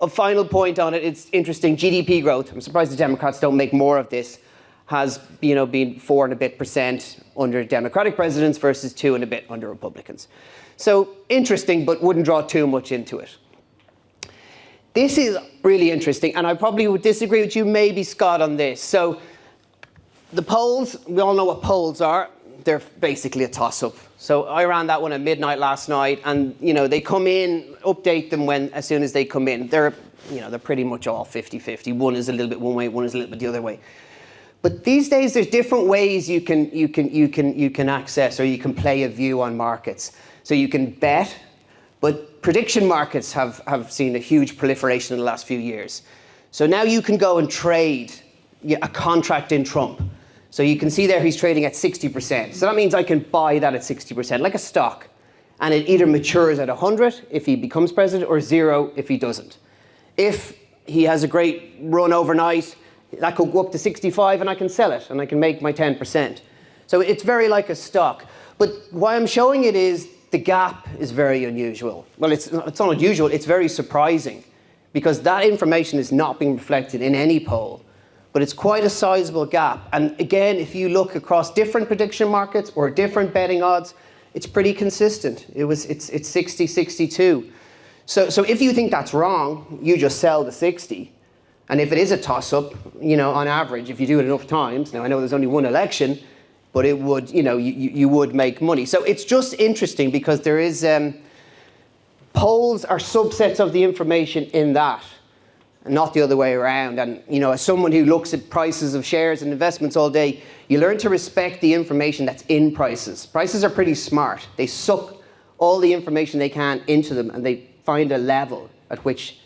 [SPEAKER 4] A final point on it, it's interesting, GDP growth, I'm surprised the Democrats don't make more of this, has been 4 and a bit% under Democratic presidents versus 2 and a bit under Republicans. So interesting, but wouldn't draw too much into it. This is really interesting, and I probably would disagree with you, maybe Scott, on this. So the polls, we all know what polls are. They're basically a toss-up. So I ran that one at midnight last night, and they come in, update them as soon as they come in. They're pretty much all 50-50. One is a little bit one way, one is a little bit the other way. But these days, there's different ways you can access or you can play a view on markets. So you can bet, but prediction markets have seen a huge proliferation in the last few years. So now you can go and trade a contract in Trump. So you can see there he's trading at 60%. So that means I can buy that at 60%, like a stock. And it either matures at 100 if he becomes president, or 0 if he doesn't. If he has a great run overnight, that could go up to 65 and I can sell it and I can make my 10%. So it's very like a stock. But why I'm showing it is the gap is very unusual. Well, it's not unusual, it's very surprising, because that information is not being reflected in any poll. But it's quite a sizable gap. And again, if you look across different prediction markets or different betting odds, it's pretty consistent. It's 60, 62. So if you think that's wrong, you just sell the 60. And if it is a toss-up, on average, if you do it enough times, now I know there's only one election, but it would, you would make money. So it's just interesting because there is, polls are subsets of the information in that, and not the other way around. And, as someone who looks at prices of shares and investments all day, you learn to respect the information that's in prices. Prices are pretty smart. They suck all the information they can into them, and they find a level at which,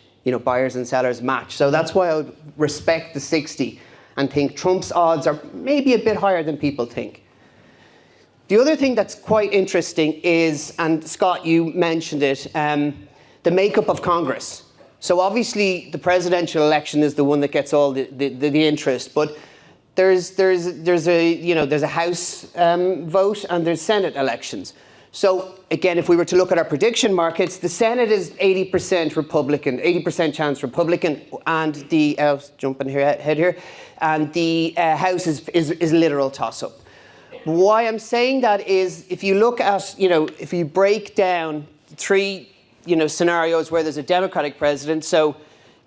[SPEAKER 4] buyers and sellers match. So that's why I would respect the 60 and think Trump's odds are maybe a bit higher than people think. The other thing that's quite interesting is, and Scott, you mentioned it, the makeup of Congress. So obviously the presidential election is the one that gets all the interest, but there's a House vote and there's Senate elections. So again, if we were to look at our prediction markets, the Senate is 80% Republican, 80% chance Republican, and the jumping ahead here, and the House is literal toss-up. Why I'm saying that is, if you look at, if you break down three, scenarios where there's a Democratic president, so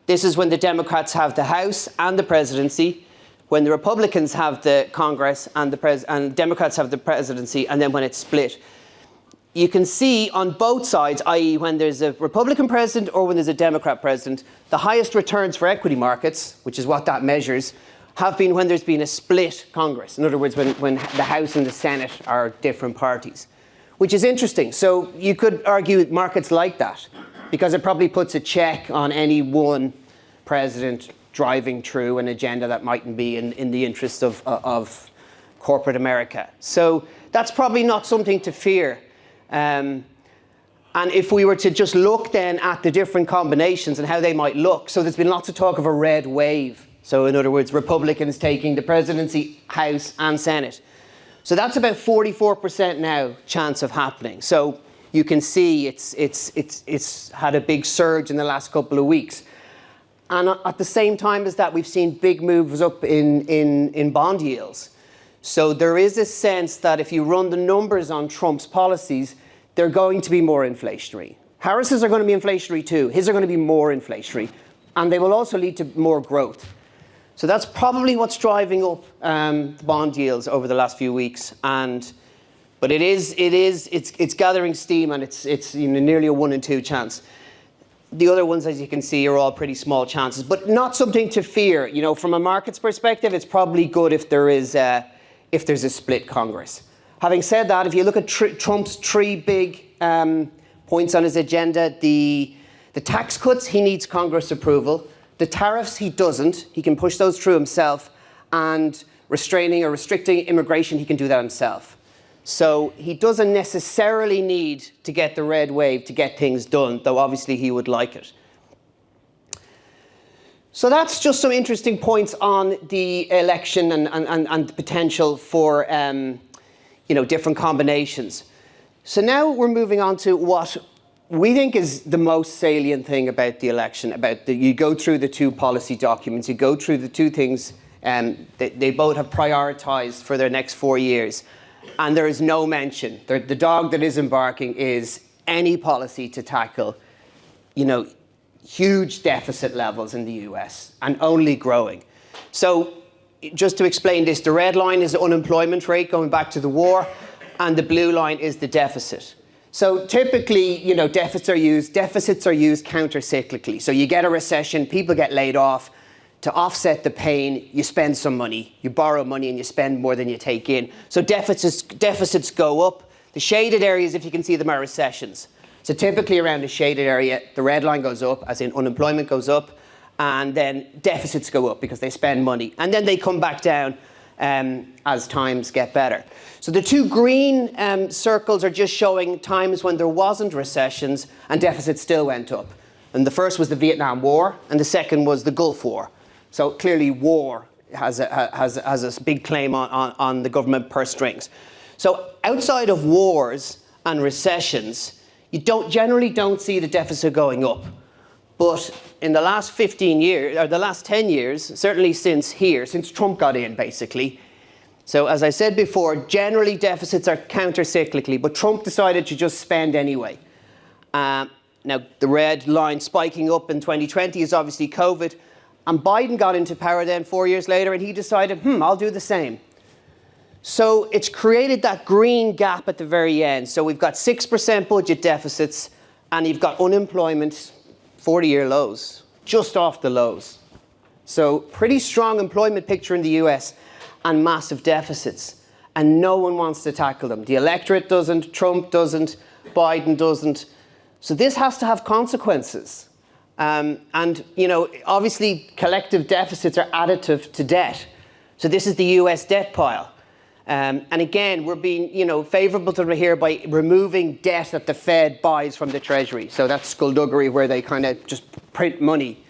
[SPEAKER 4] this is when the Democrats have the House and the presidency, when the Republicans have the Congress and and Democrats have the presidency, and then when it's split. You can see on both sides, i.e. when there's a Republican president or when there's a Democrat president, the highest returns for equity markets, which is what that measures, have been when there's been a split Congress. In other words, when the House and the Senate are different parties, which is interesting. So you could argue markets like that because it probably puts a check on any one president driving through an agenda that mightn't be in the interests of corporate America. So that's probably not something to fear. And if we were to just look then at the different combinations and how they might look, so there's been lots of talk of a red wave. So in other words, Republicans taking the presidency, House and Senate. So that's about 44% now chance of happening. So you can see it's had a big surge in the last couple of weeks. And at the same time as that, we've seen big moves up in bond yields. So there is a sense that if you run the numbers on Trump's policies, they're going to be more inflationary. Harris's are going to be inflationary too. His are going to be more inflationary. And they will also lead to more growth. So that's probably what's driving up the bond yields over the last few weeks. But it's gathering steam, and it's nearly a 1 in 2 chance. The other ones, as you can see, are all pretty small chances, but not something to fear. From a market's perspective, it's probably good if there's a split Congress. Having said that, if you look at Trump's three big points on his agenda, the tax cuts, he needs Congress approval. The tariffs, he doesn't. He can push those through himself. And restraining or restricting immigration, he can do that himself. So he doesn't necessarily need to get the red wave to get things done, though obviously he would like it. So that's just some interesting points on the election and the potential for different combinations. So now we're moving on to what we think is the most salient thing about the election. You go through the two policy documents, you go through the two things they both have prioritized for their next 4 years. And there is no mention. The dog that is embarking is any policy to tackle, huge deficit levels in the US and only growing. So just to explain this, the red line is the unemployment rate going back to the war, and the blue line is the deficit. So typically, deficits are used counter-cyclically. So you get a recession, people get laid off. To offset the pain, you spend some money. You borrow money and you spend more than you take in. So deficits go up. The shaded areas, if you can see them, are recessions. So typically around the shaded area, the red line goes up, as in unemployment goes up, and then deficits go up because they spend money. And then they come back down as times get better. So the two green circles are just showing times when there wasn't recessions and deficits still went up. And the first was the Vietnam War, and the second was the Gulf War. So clearly war has a big claim on the government purse strings. So outside of wars and recessions, you generally don't see the deficit going up. But in the last 15 years, or the last 10 years, certainly since Trump got in, basically. So as I said before, generally deficits are counter-cyclically, but Trump decided to just spend anyway. Now, the red line spiking up in 2020 is obviously COVID. And Biden got into power then 4 years later, and he decided, I'll do the same. So it's created that green gap at the very end. So we've got 6% budget deficits, and you've got unemployment 40-year lows, just off the lows. So pretty strong employment picture in the US and massive deficits. And no one wants to tackle them. The electorate doesn't, Trump doesn't, Biden doesn't. So this has to have consequences. And, you know, obviously collective deficits are additive to debt. So this is the US debt pile. And again, we're being, you know, favourable to here by removing debt that the Fed buys from the Treasury. So that's skullduggery, where they kind of just print money.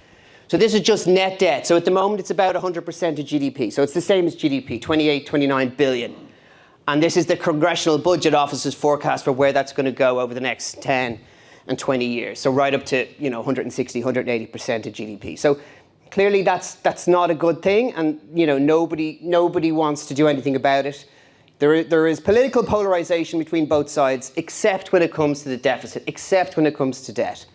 [SPEAKER 4] So this is just net debt. So at the moment, it's about 100% of GDP. So it's the same as GDP, 28, 29 billion. And this is the Congressional Budget Office's forecast for where that's going to go over the next 10 and 20 years. So right up to, you know, 160, 180% of GDP. So clearly that's not a good thing. And, you know, nobody wants to do anything about it. There is political polarization between both sides, except when it comes to the deficit, except when it comes to debt.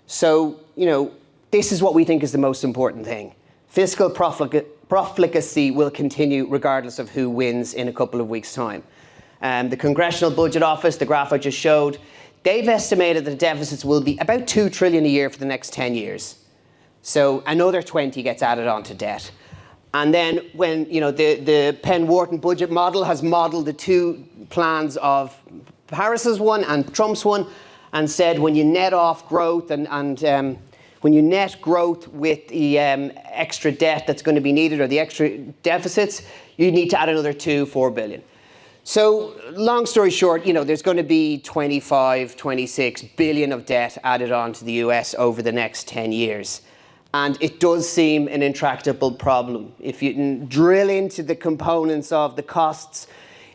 [SPEAKER 4] So, you know, this is what we think is the most important thing. Fiscal profligacy will continue regardless of who wins in a couple of weeks' time. The Congressional Budget Office, the graph I just showed, they've estimated that the deficits will be about 2 trillion a year for the next 10 years. So another 20 gets added on to debt. And then when, you know, the Penn-Wharton budget model has modeled the two plans of Harris's one and Trump's one, and said when you net off growth and when you net growth with the extra debt that's going to be needed, or the extra deficits, you need to add another 4 billion. So long story short, you know, there's going to be 25, 26 billion of debt added on to the US over the next 10 years. And it does seem an intractable problem. If you drill into the components of the costs,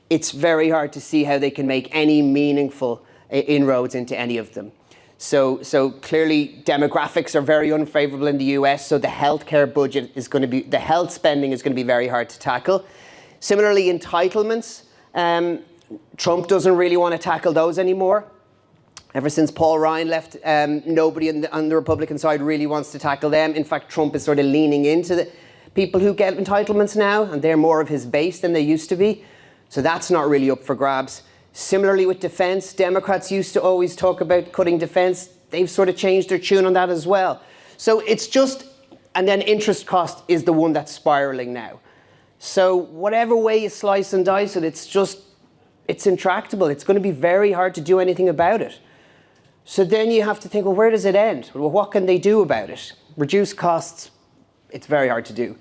[SPEAKER 4] it's very hard to see how they can make any meaningful inroads into any of them. So clearly demographics are very unfavorable in the US, so the healthcare budget is going to be, the health spending is going to be very hard to tackle. Similarly, entitlements, Trump doesn't really want to tackle those anymore. Ever since Paul Ryan left, nobody on the Republican side really wants to tackle them. In fact, Trump is sort of leaning into the people who get entitlements now, and they're more of his base than they used to be. So that's not really up for grabs. Similarly with defense, Democrats used to always talk about cutting defense. They've sort of changed their tune on that as well. So it's just, and then interest cost is the one that's spiraling now. So whatever way you slice and dice it, it's intractable. It's going to be very hard to do anything about it. So then you have to think, well, where does it end? Well, what can they do about it? Reduce costs, it's very hard to do.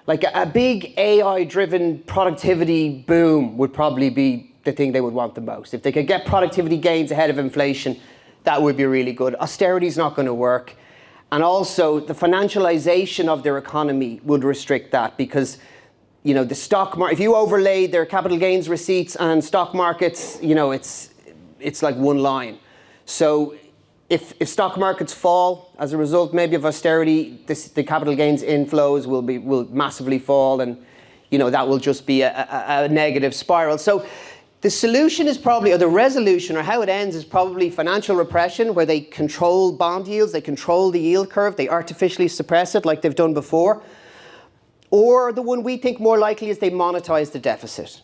[SPEAKER 4] Like a big AI-driven productivity boom would probably be the thing they would want the most. If they could get productivity gains ahead of inflation, that would be really good. Austerity is not going to work. And also, the financialization of their economy would restrict that, because, you know, the stock market, if you overlay their capital gains receipts and stock markets, you know, it's like one line. So if stock markets fall as a result maybe of austerity, the capital gains inflows will massively fall, and, you know, that will just be a negative spiral. So the solution is probably, or the resolution, or how it ends, is probably financial repression, where they control bond yields, they control the yield curve, they artificially suppress it like they've done before. Or the one we think more likely is they monetize the deficit.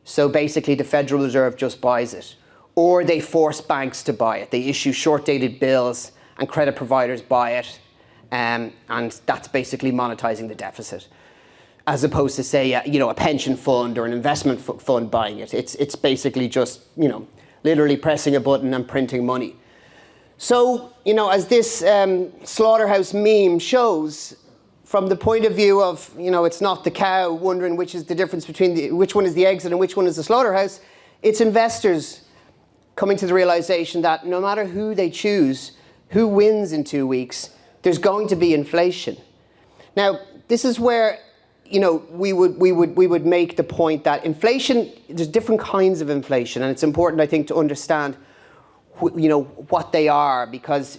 [SPEAKER 4] So basically the Federal Reserve just buys it. Or they force banks to buy it. They issue short-dated bills and credit providers buy it. And that's basically monetizing the deficit, as opposed to, say, you know, a pension fund or an investment fund buying it. It's basically just, you know, literally pressing a button and printing money. So, you know, as this slaughterhouse meme shows, from the point of view of, you know, it's not the cow wondering which is the difference between which one is the exit and which one is the slaughterhouse. It's investors coming to the realization that no matter who they choose, who wins in 2 weeks, there's going to be inflation. Now, this is where, you know, we would make the point that inflation, there's different kinds of inflation, and it's important, I think, to understand, you know, what they are, because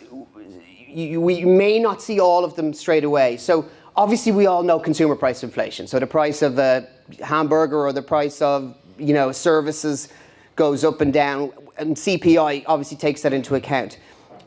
[SPEAKER 4] we may not see all of them straight away. So obviously we all know consumer price inflation. So the price of a hamburger or the price of, you know, services goes up and down, and CPI obviously takes that into account.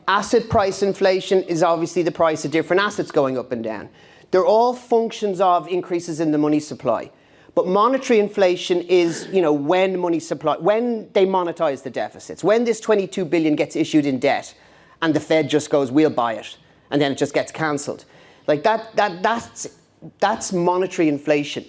[SPEAKER 4] Asset price inflation is obviously the price of different assets going up and down. They're all functions of increases in the money supply. But monetary inflation is, when money supply, when they monetize the deficits, when this 22 billion gets issued in debt and the Fed just goes, we'll buy it, and then it just gets cancelled. Like that's monetary inflation.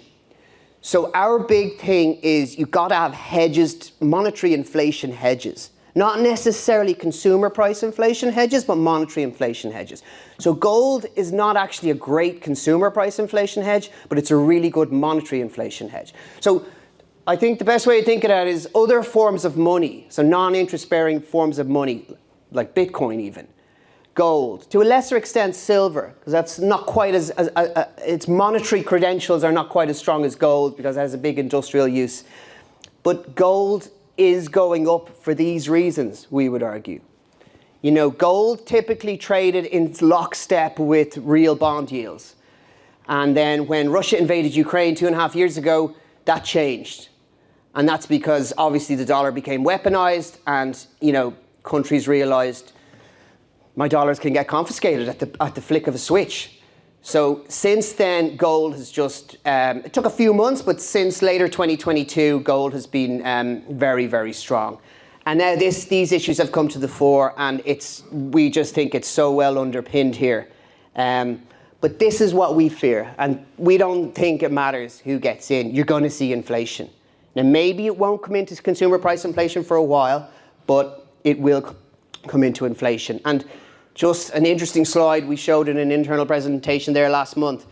[SPEAKER 4] So our big thing is you've got to have hedges, monetary inflation hedges. Not necessarily consumer price inflation hedges, but monetary inflation hedges. So gold is not actually a great consumer price inflation hedge, but it's a really good monetary inflation hedge. So I think the best way to think of that is other forms of money, so non-interest bearing forms of money, like Bitcoin even, gold, to a lesser extent silver, because that's not quite as its monetary credentials are not quite as strong as gold because it has a big industrial use. But gold is going up for these reasons, we would argue. Gold typically traded in lockstep with real bond yields. And then when Russia invaded Ukraine 2.5 years ago, that changed. And that's because obviously the dollar became weaponized and, countries realized my dollars can get confiscated at the flick of a switch. So since then, gold has just, it took a few months, but since later 2022, gold has been very, very strong. And now these issues have come to the fore, and we just think it's so well underpinned here. But this is what we fear, and we don't think it matters who gets in. You're going to see inflation. Now, maybe it won't come into consumer price inflation for a while, but it will come into inflation. And just an interesting slide we showed in an internal presentation there last month.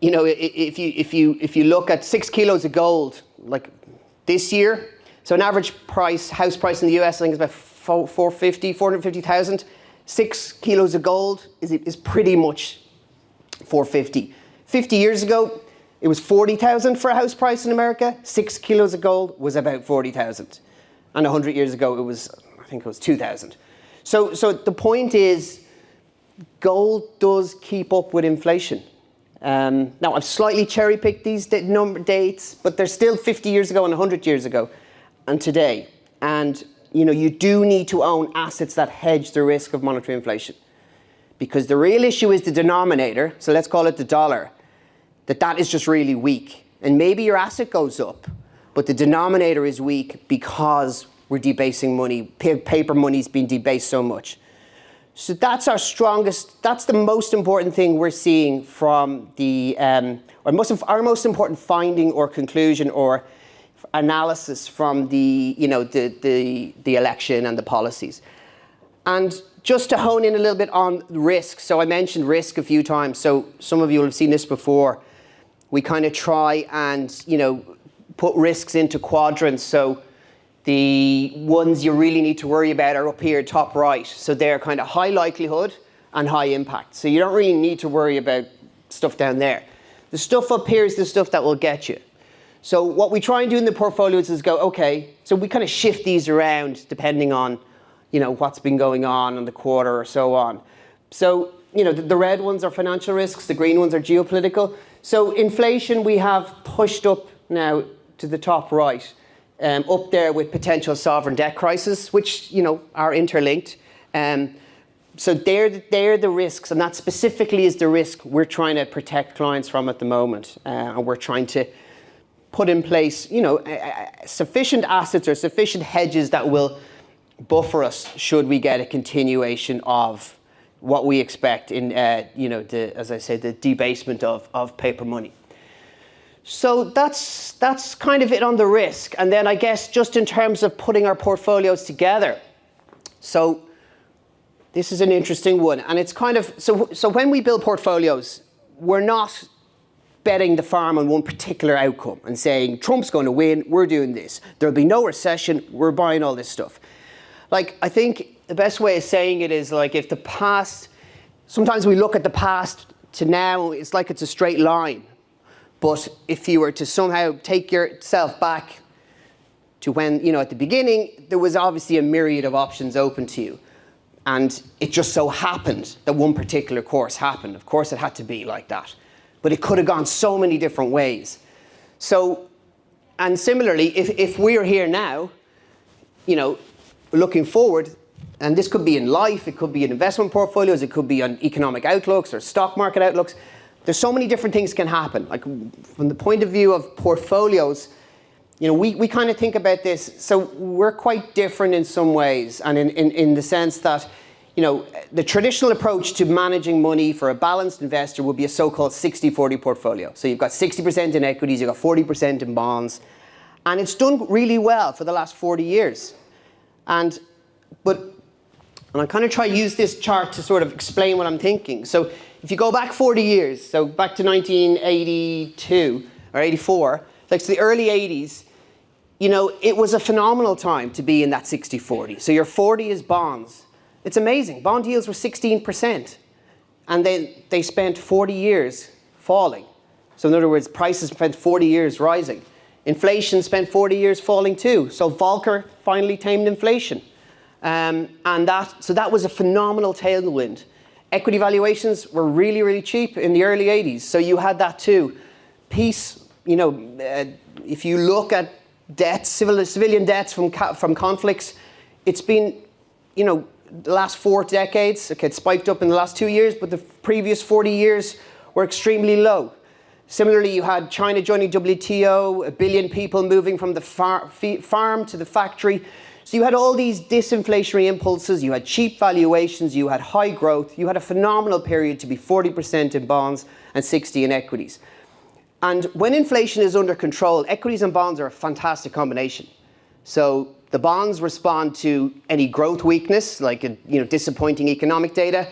[SPEAKER 4] If you look at 6 kilos of gold, like this year, so an average house price in the US, I think is about 450,000. 6 kilos of gold is pretty much 450. 50 years ago, it was 40,000 for a house price in America. 6 kilos of gold was about 40,000. And 100 years ago, I think it was 2,000. So the point is, gold does keep up with inflation. Now, I've slightly cherry-picked these dates, but they're still 50 years ago and 100 years ago and today. And, you do need to own assets that hedge the risk of monetary inflation. Because the real issue is the denominator, so let's call it the dollar, that is just really weak. And maybe your asset goes up, but the denominator is weak because we're debasing money. Paper money's been debased so much. So that's that's the most important thing we're seeing from our most important finding or conclusion or analysis from the election and the policies. And just to hone in a little bit on risk. So I mentioned risk a few times. So some of you will have seen this before. We kind of try and, put risks into quadrants. So the ones you really need to worry about are up here, top right. So they're kind of high likelihood and high impact. So you don't really need to worry about stuff down there. The stuff up here is the stuff that will get you. So what we try and do in the portfolios is go, okay, so we kind of shift these around depending on, what's been going on in the quarter or so on. So, the red ones are financial risks, the green ones are geopolitical. So inflation we have pushed up now to the top right. Up there with potential sovereign debt crisis, which are interlinked. So they're the risks, and that specifically is the risk we're trying to protect clients from at the moment, and we're trying to put in place, sufficient assets or sufficient hedges that will buffer us should we get a continuation of what we expect in, as I said, the debasement of paper money. So that's kind of it on the risk. And then I guess just in terms of putting our portfolios together. So this is an interesting one. And it's kind of, so when we build portfolios, we're not betting the farm on one particular outcome and saying, Trump's going to win, we're doing this. There'll be no recession, we're buying all this stuff. Like, I think the best way of saying it is like if the past, sometimes we look at the past to now, it's like it's a straight line. But if you were to somehow take yourself back to when, at the beginning, there was obviously a myriad of options open to you. And it just so happened that one particular course happened. Of course, it had to be like that. But it could have gone so many different ways. So, and similarly, if we're here now, looking forward, and this could be in life, it could be in investment portfolios, it could be on economic outlooks or stock market outlooks, there's so many different things can happen. Like from the point of view of portfolios, we kind of think about this. So we're quite different in some ways, and in the sense that, the traditional approach to managing money for a balanced investor would be a so-called 60-40 portfolio. So you've got 60% in equities, you've got 40% in bonds, and it's done really well for the last 40 years. And I kind of try to use this chart to sort of explain what I'm thinking. So if you go back 40 years, so back to 1982 or 84, like to the early 80s, it was a phenomenal time to be in that 60-40. So your 40 is bonds. It's amazing. Bond yields were 16%. And then they spent 40 years falling. So in other words, prices spent 40 years rising. Inflation spent 40 years falling too. So Volcker finally tamed inflation. So that was a phenomenal tailwind. Equity valuations were really, really cheap in the early 80s. So you had that too. Peace, if you look at debts, civilian debts from conflicts, it's been, the last 4 decades, okay, it spiked up in the last 2 years, but the previous 40 years were extremely low. Similarly, you had China joining WTO, 1 billion people moving from the farm to the factory. So you had all these disinflationary impulses, you had cheap valuations, you had high growth, you had a phenomenal period to be 40% in bonds and 60% in equities. And when inflation is under control, equities and bonds are a fantastic combination. So the bonds respond to any growth weakness, like disappointing economic data,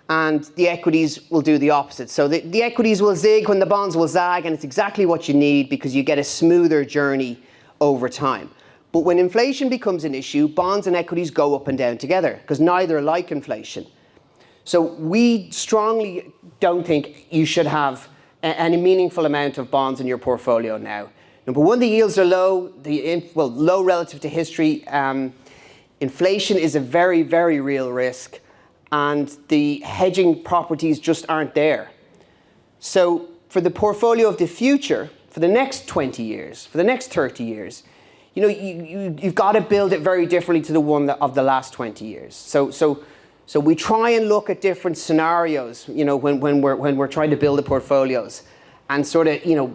[SPEAKER 4] and the equities will do the opposite. So the equities will zig when the bonds will zag, and it's exactly what you need because you get a smoother journey over time. But when inflation becomes an issue, bonds and equities go up and down together because neither like inflation. So we strongly don't think you should have any meaningful amount of bonds in your portfolio now. Number one, the yields are low, low relative to history. Inflation is a very, very real risk, and the hedging properties just aren't there. So for the portfolio of the future, for the next 20 years, for the next 30 years, you've got to build it very differently to the one of the last 20 years. So we try and look at different scenarios, when we're trying to build the portfolios, and sort of,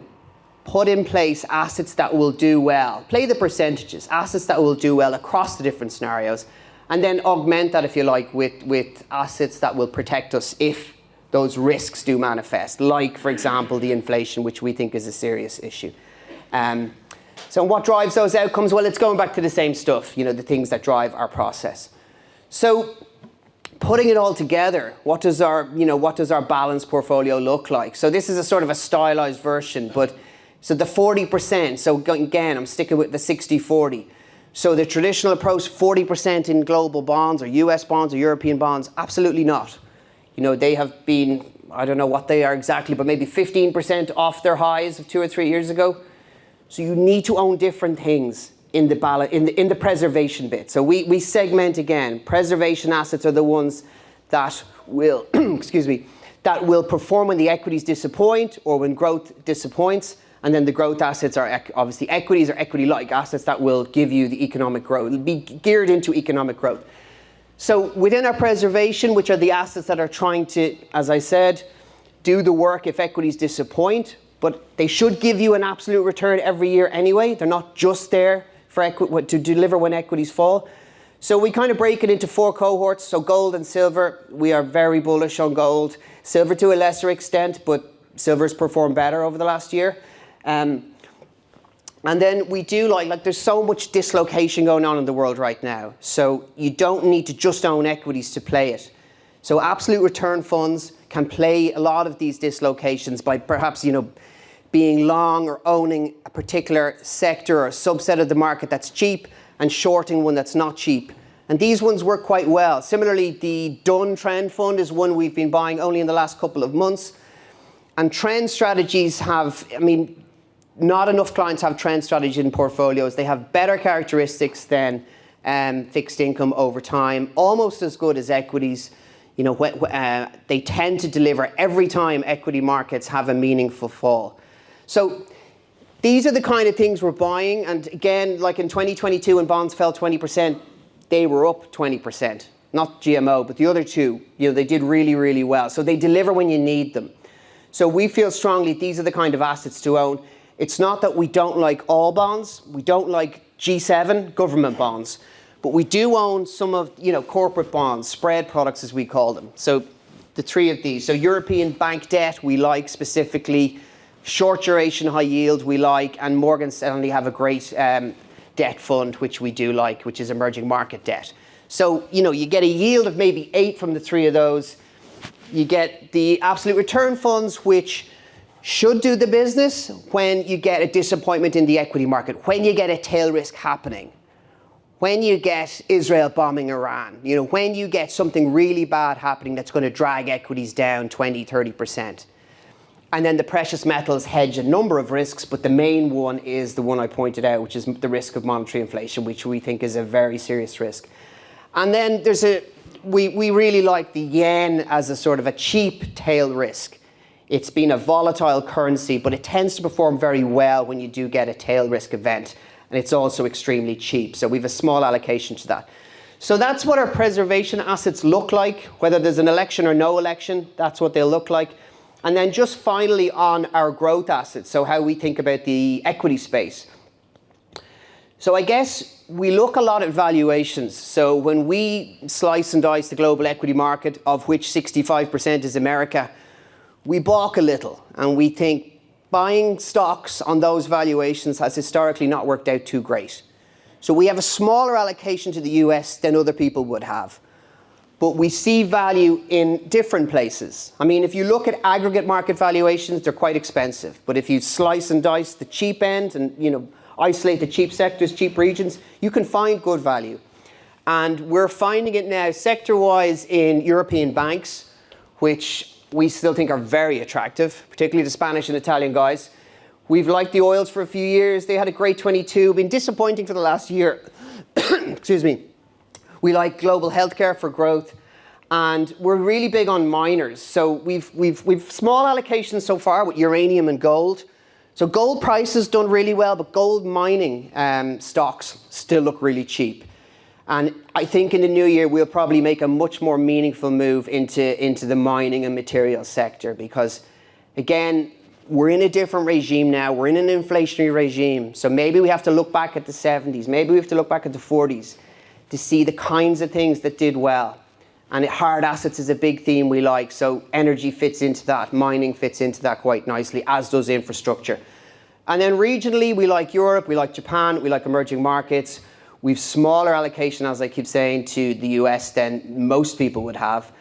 [SPEAKER 4] put in place assets that will do well, play the percentages, assets that will do well across the different scenarios, and then augment that, if you like, with assets that will protect us if those risks do manifest, like, for example, the inflation, which we think is a serious issue. So what drives those outcomes? Well, it's going back to the same stuff, the things that drive our process. So putting it all together, what does our balanced portfolio look like? So this is a sort of a stylized version, but so the 40%, so again, I'm sticking with the 60-40. So the traditional approach, 40% in global bonds or US bonds or European bonds, absolutely not. They have been, I don't know what they are exactly, but maybe 15% off their highs of 2 or 3 years ago. So you need to own different things in the preservation bit. So we segment again. Preservation assets are the ones that will, that will perform when the equities disappoint or when growth disappoints. And then the growth assets are obviously equities or equity-like assets that will give you the economic growth. It'll be geared into economic growth. So within our preservation, which are the assets that are trying to, as I said, do the work if equities disappoint, but they should give you an absolute return every year anyway. They're not just there to deliver when equities fall. So we kind of break it into 4 cohorts. So gold and silver, we are very bullish on gold. Silver to a lesser extent, but silver's performed better over the last year. And then we do like there's so much dislocation going on in the world right now. So you don't need to just own equities to play it. So absolute return funds can play a lot of these dislocations by perhaps, being long or owning a particular sector or a subset of the market that's cheap and shorting one that's not cheap. And these ones work quite well. Similarly, the Dunn Trend Fund is one we've been buying only in the last couple of months. And trend strategies not enough clients have trend strategies in portfolios. They have better characteristics than fixed income over time, almost as good as equities. They tend to deliver every time equity markets have a meaningful fall. So these are the kind of things we're buying. And again, like in 2022, when bonds fell 20%, they were up 20%. Not GMO, but the other two, they did really, really well. So they deliver when you need them. So we feel strongly these are the kind of assets to own. It's not that we don't like all bonds. We don't like G7 government bonds. But we do own some of, corporate bonds, spread products as we call them. So the three of these. So European bank debt we like specifically. Short duration high yield we like. And Morgan Stanley have a great debt fund which we do like, which is emerging market debt. So, you get a yield of maybe 8 from the three of those. You get the absolute return funds, which should do the business when you get a disappointment in the equity market, when you get a tail risk happening, when you get Israel bombing Iran, when you get something really bad happening that's going to drag equities down 20, 30%. And then the precious metals hedge a number of risks, but the main one is the one I pointed out, which is the risk of monetary inflation, which we think is a very serious risk. And then we really like the yen as a sort of a cheap tail risk. It's been a volatile currency, but it tends to perform very well when you do get a tail risk event. And it's also extremely cheap. So we have a small allocation to that. So that's what our preservation assets look like. Whether there's an election or no election, that's what they'll look like. And then just finally on our growth assets, so how we think about the equity space. So I guess we look a lot at valuations. So when we slice and dice the global equity market, of which 65% is America, we balk a little and we think buying stocks on those valuations has historically not worked out too great. So we have a smaller allocation to the US than other people would have. But we see value in different places. I mean, if you look at aggregate market valuations, they're quite expensive. But if you slice and dice the cheap end and isolate the cheap sectors, cheap regions, you can find good value. And we're finding it now sector-wise in European banks, which we still think are very attractive, particularly the Spanish and Italian guys. We've liked the oils for a few years. They had a great 22, been disappointing for the last year. Excuse me. We like global healthcare for growth. And we're really big on miners. So we've small allocations so far with uranium and gold. So gold prices done really well, but gold mining stocks still look really cheap. And I think in the new year, we'll probably make a much more meaningful move into the mining and materials sector because, again, we're in a different regime now. We're in an inflationary regime. So maybe we have to look back at the 70s. Maybe we have to look back at the 40s to see the kinds of things that did well. And hard assets is a big theme we like. So energy fits into that. Mining fits into that quite nicely, as does infrastructure. And then regionally, we like Europe. We like Japan. We like emerging markets. We've smaller allocation, as I keep saying, to the US than most people would have.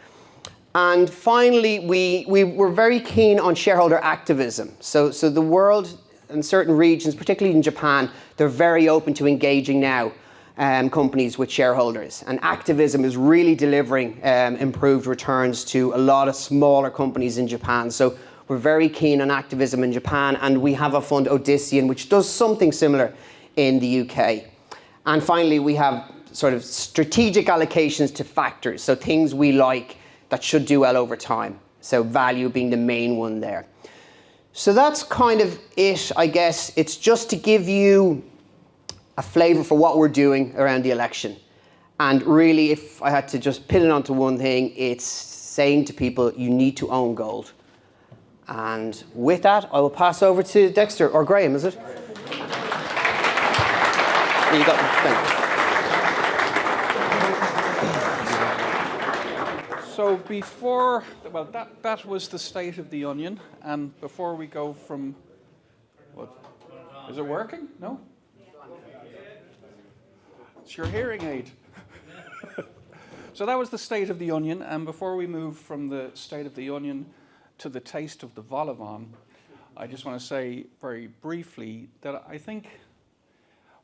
[SPEAKER 4] And finally, we're very keen on shareholder activism. So the world and certain regions, particularly in Japan, they're very open to engaging now companies with shareholders. And activism is really delivering improved returns to a lot of smaller companies in Japan. So we're very keen on activism in Japan. And we have a fund, Odyssean, which does something similar in the UK. And finally, we have sort of strategic allocations to factors, so things we like that should do well over time. So value being the main one there. So that's kind of it, I guess. It's just to give you a flavour for what we're doing around the election. And really, if I had to just pin it onto one thing, it's saying to people, you need to own gold. And with that, I will pass over to Dexter, or Graham, is it? You got
[SPEAKER 5] So before, well, that was the state of the onion, and before we go from, what, is it working? No? It's your hearing aid. So that was the state of the onion, and before we move from the state of the onion to the taste of the vol au vent, I just want to say very briefly that I think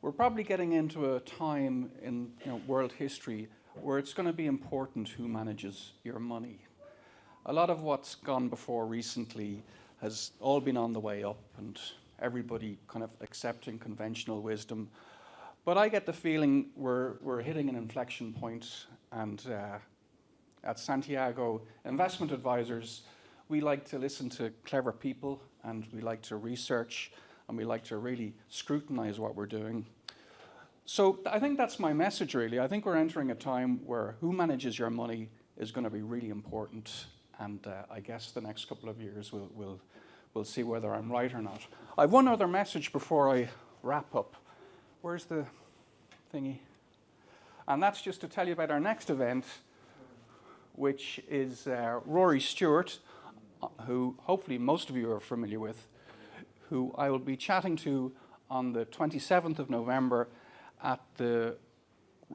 [SPEAKER 5] we're probably getting into a time in world history where it's going to be important who manages your money. A lot of what's gone before recently has all been on the way up and everybody kind of accepting conventional wisdom. But I get the feeling we're hitting an inflection point, and at Santiago Investment Advisors, we like to listen to clever people, and we like to research, and we like to really scrutinize what we're doing. So I think that's my message, really. I think we're entering a time where who manages your money is going to be really important. And I guess the next couple of years we'll see whether I'm right or not. I have one other message before I wrap up. Where's the thingy? And that's just to tell you about our next event, which is Rory Stewart, who hopefully most of you are familiar with, who I will be chatting to on the 27th of November at the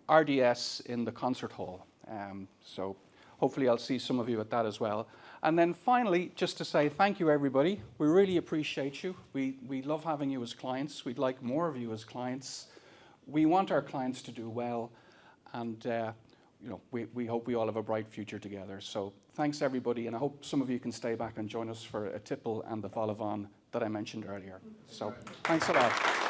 [SPEAKER 5] RDS in the concert hall. So hopefully I'll see some of you at that as well. And then finally, just to say thank you, everybody. We really appreciate you. We love having you as clients. We'd like more of you as clients. We want our clients to do well. And we hope we all have a bright future together. So thanks, everybody. And I hope some of you can stay back and join us for a tipple and the vol-au-vent that I mentioned earlier. So thanks a lot.